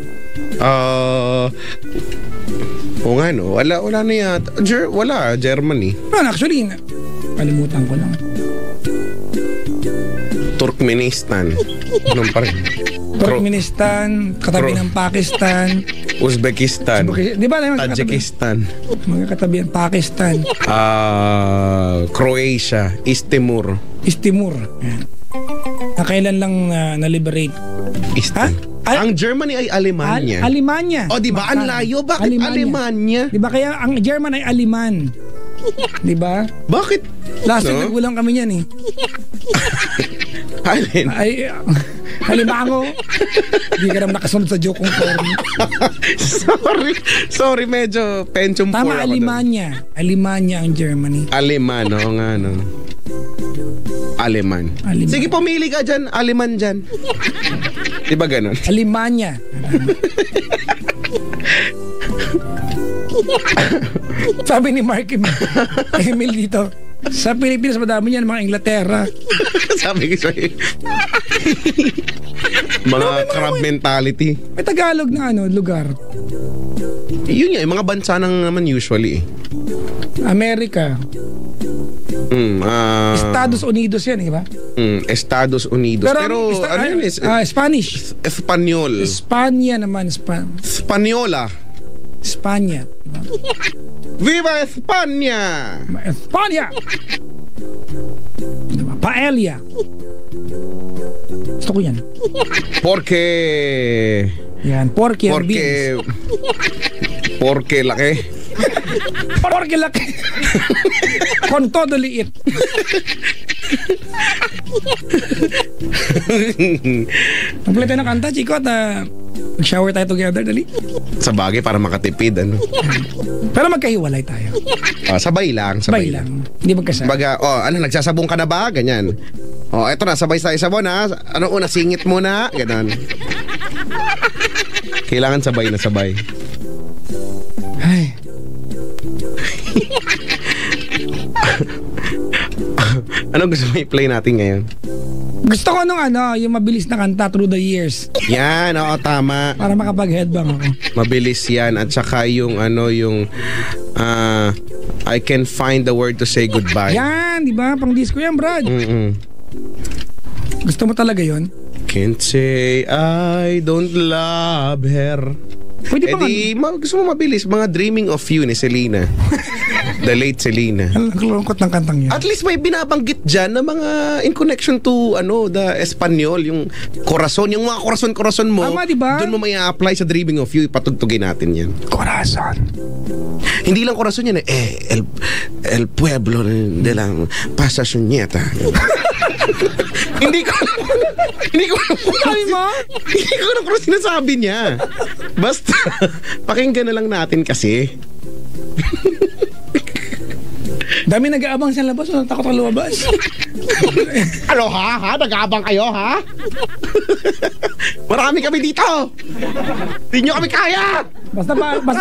Oo nga, no? Wala na yata. Wala, Germany. Actually, kalimutan ko lang. Turkmenistan. Anong pa rin? Turkmenistan, katabi ng Pakistan. Uzbekistan. Di ba? Tajikistan. Mga katabi ng Pakistan. Croatia. East Timor. East Timor. Yan. Kailan lang na-liberate? East Ha? Ang Germany ay Alemanya. Alemanya. O, di ba? Ang layo. Bakit Alemanya? Di ba kaya ang German ay Aleman? Di ba? Bakit? Last week nagkulang kami niyan eh. Alin? Ay, halimango. Hindi ka naman nakasunod sa joke kong form. Sorry, medyo pension poor Tama, ako Alemanya. Alemanya ang Germany. Aleman, oo nga, no. Aleman. Sige, pumili ka dyan. Aleman dyan. Di ba ganun? Alemanya. Sabi ni Mark Emil dito, sa Pilipinas madami yan, mga Inglaterra. Sabi ko sa'yo. Mga crab mentality. May Tagalog na lugar. Yun nga, mga bansa nang naman usually. Amerika. Estados Unidos yan, di ba? Estados Unidos. Pero ano yun is? Spanish. Espanyol. Espanya naman. Spanyola. Espanya. Diba? Viva España! Espanya! Diba? Paella. Gusto ko yan. Porque Porque laki. Porque laki. Con todo liit. Kompleto na kanta, Chico, at mag-shower tayo together, dali. Sa bagay, para makatipid, ano. Pero magkahiwalay tayo. Sabay lang. Hindi magkasama. Baga, nagsasabong ka na ba? Ganyan. Eto na, sabay tayo sabon, ha? Ano una, singit muna? Ganon. Kailangan sabay na sabay. Ay. Ano gusto mo i-play natin ngayon? Gusto ko yung mabilis na kanta, Through the Years. Yan, tama. Para makapag-headbang ako. Mabilis yan. At saka yung I can find the word to say goodbye. Yan, di ba? Pang disco yan, Brad. Gusto mo talaga yon? Can't say I don't love her. Pwede pa gusto mo mabilis. Mga Dreaming of You ni Selena. The late Selena. Ang lungkot ng kantang yun. At least may binabanggit dyan na mga in connection to the Espanyol, yung corazon, yung mga corazon mo. Tama, diba? Doon mo may apply sa Dreaming of You, ipatugtugin natin yan. Corazon. Hindi lang corazon yan el pueblo de la Pasasuñeta. Hindi ko alam kung sinasabi niya. Basta pakinggan na lang natin kasi. Dami nag-aabang sa labas, takot ang lumabas. Ano ha? Nag-aabang kayo ha? Marami kami dito. Hindi nyo kami kaya. Basta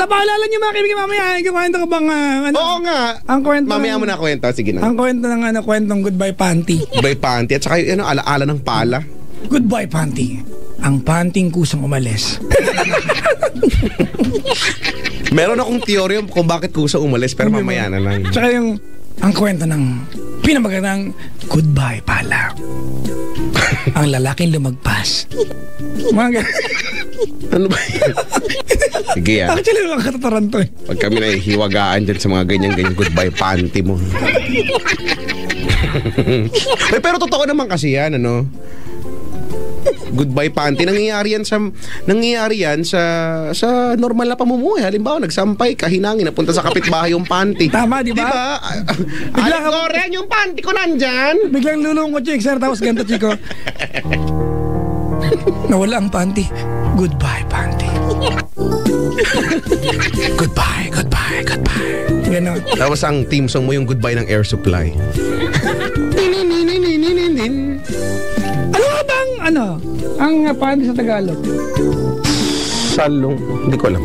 paalala nyo mga kaibigan mamaya. Kwento ko bang Oo nga. Ang kwento mamaya mo na kwento. Sige na. Ang kwento ng kwentong Goodbye Panty. Goodbye Panty. At saka alaala ng pala. Goodbye Panty. Ang panting kusang umalis. Meron akong teorya kung bakit kusang umalis, pero mamaya na lang. Tsaka ang kwento ng pinamagandang Goodbye Pala. Ang lalaking lumagpas. Ano ba yun? Sige yan. Actually, mga katataran to eh. Pag kami nahihiwagaan dyan sa mga ganyan Goodbye Panty mo. Pero totoo naman kasi yan, Goodbye Panty. Nangyayari yan sa normal na pamumuhay. Halimbawa, nagsampay ka, hinangin, napunta sa kapitbahay yung panty. Tama, di ba? Biglang Goren, yung panty ko nandyan. Biglang lulungkot yung sir, tapos ganito, Chico. Nawala ang panty. Goodbye, panty. Goodbye. Ganon. Tapos ang team song mo yung Goodbye ng Air Supply. Ang panty sa Tagalog? Salong. Hindi ko alam.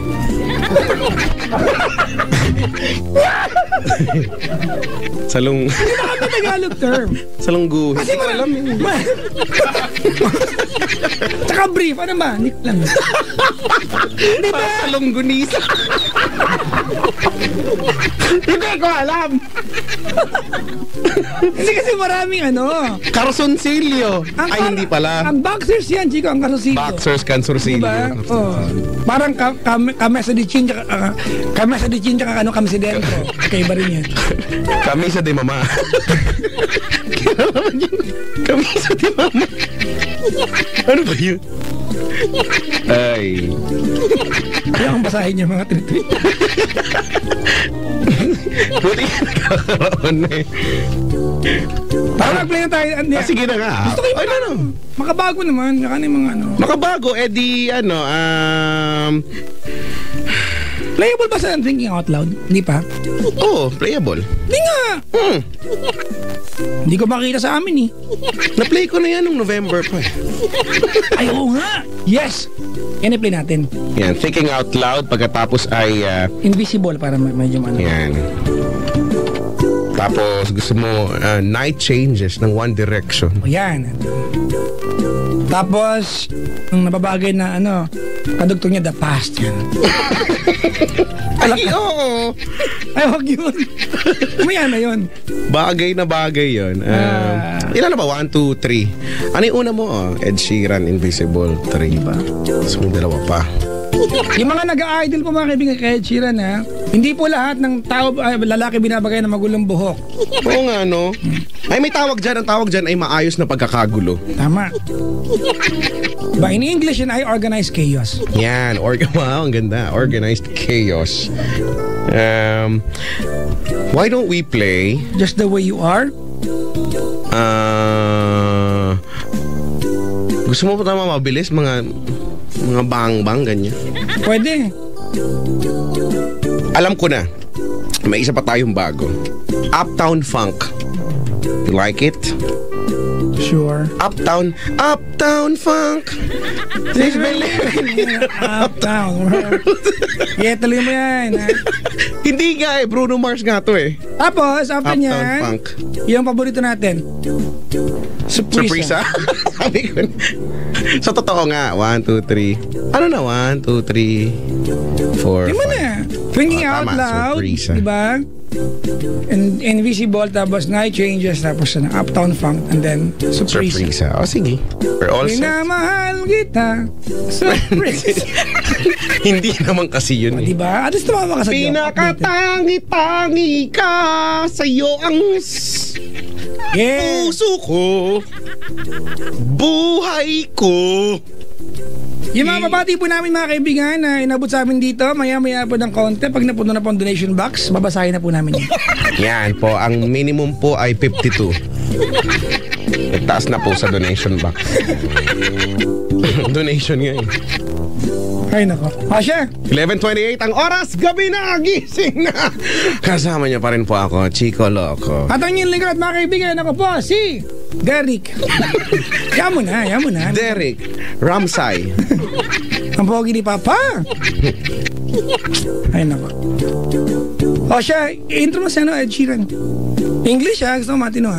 Salong. Hindi ba kami Tagalog term? Salong guhit. Hindi ko alam. Tsaka brief. Ano ba? Hindi ko alam. Di ba? Salong gunisa. Hindi ko alam. Hindi kasi maraming Carsoncillo. Ay, hindi pala. Ang boxers yan, Chico. Ang carsoncillo. Boxers, cansorcillo. Diba? Parang kamesa de chin tsaka kamesa dentro. Kaiba rin yan. Kamisa de mama. Kamisa de mama. Ano ba yun? Ay. Kaya akong basahin yung mga tweet. Buti ka nagkakaroon eh. Para mag-play na tayo. Sige na nga. Gusto ko yung mga makabago naman. Saka na yung mga Makabago, di Playable ba sa Thinking Out Loud? Hindi pa? Oo, playable. Hindi nga! Hindi ko makita sa amin eh. Na-play ko na yan nung November pa eh. Ay, oo nga! Yes! Yan i-play natin. Yan, Thinking Out Loud. Pagkatapos ay... Invisible para medyo Yan. Tapos gusto mo Night Changes ng One Direction. O yan. Tapos, ang nababagay na kadugtong niya, The Past yan. Ay, oo. Ay, wag yun. Maya na yun. Bagay na bagay yun. Ilan na ba? 1, 2, 3. Ano yung una mo? Ed Sheeran, Invisible, 3. Diba? Tapos may dalawa pa. Yung mga nag-idol po mga kaibigan kay Ed Sheeran hindi po lahat ng tao, lalaki binabagay na magulong buhok. Oo nga, no? Ay, may tawag dyan. Ang tawag dyan ay maayos na pagkakagulo. Tama. Ba, in English yun ay organized chaos. Yan. Wow, ang ganda. Organized chaos. Why don't we play Just the Way You Are? Gusto mo pa tama mabilis? Mga bang-bang, ganyan. Pwede. Alam ko na. May isa pa tayong bago. Uptown Funk. You like it? Sure. Uptown Funk. Uptown. Yeah, tuloy mo yan. Hindi nga Bruno Mars nga to eh. Tapos, after Uptown niyan, Funk. yung paborito natin. Surpresa. Sabi ko na. Sa totoo nga. 1, 2, 3. Ano na? 1, 2, 3, 4, 5. Di mo na. Thinking Out tama, Loud. Surpresa. Diba? And Invisible, tapos Night Changes, tapos Uptown Funk, and then Surpresa. O sige. We're all set. Minamahal kita. Surpresa. Hindi naman kasi yun eh. Diba? At least tumama ka sa joke. Pinakatangi-tangi ka sa'yo ang Yeah. puso ko, buhay ko. Yung mga babati po namin mga kaibigan na inabot sa amin dito, maya-maya po ng konti. Pag napuno na po ang donation box, babasahin na po namin yun. Yan po, ang minimum po ay 52. Taas na po sa donation box. Donation nga eh. Ay nako. Asya. 11:28 ang oras, gabi na, gising na. Kasama niyo pa rin po ako, Chico Loco. At ang inyong lingkod mga kaibigan, ako po si Derek. Yaman na. Derek Ramsay. Ang pogi ni Papa. Ay nako. O siya, intro mo sa Ed Sheeran. English gusto mo matino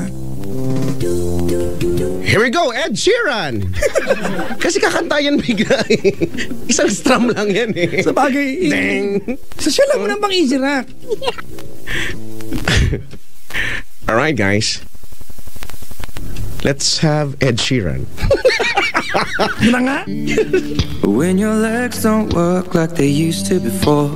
Here we go, Ed Sheeran. Kasi kakanta yan bigla eh. Isang strum lang yan eh. Sa bagay, Ding. sa siya lang mo ng pang easy rock. Alright guys, let's have Ed Sheeran. Yun na nga. When your legs don't work like they used to before,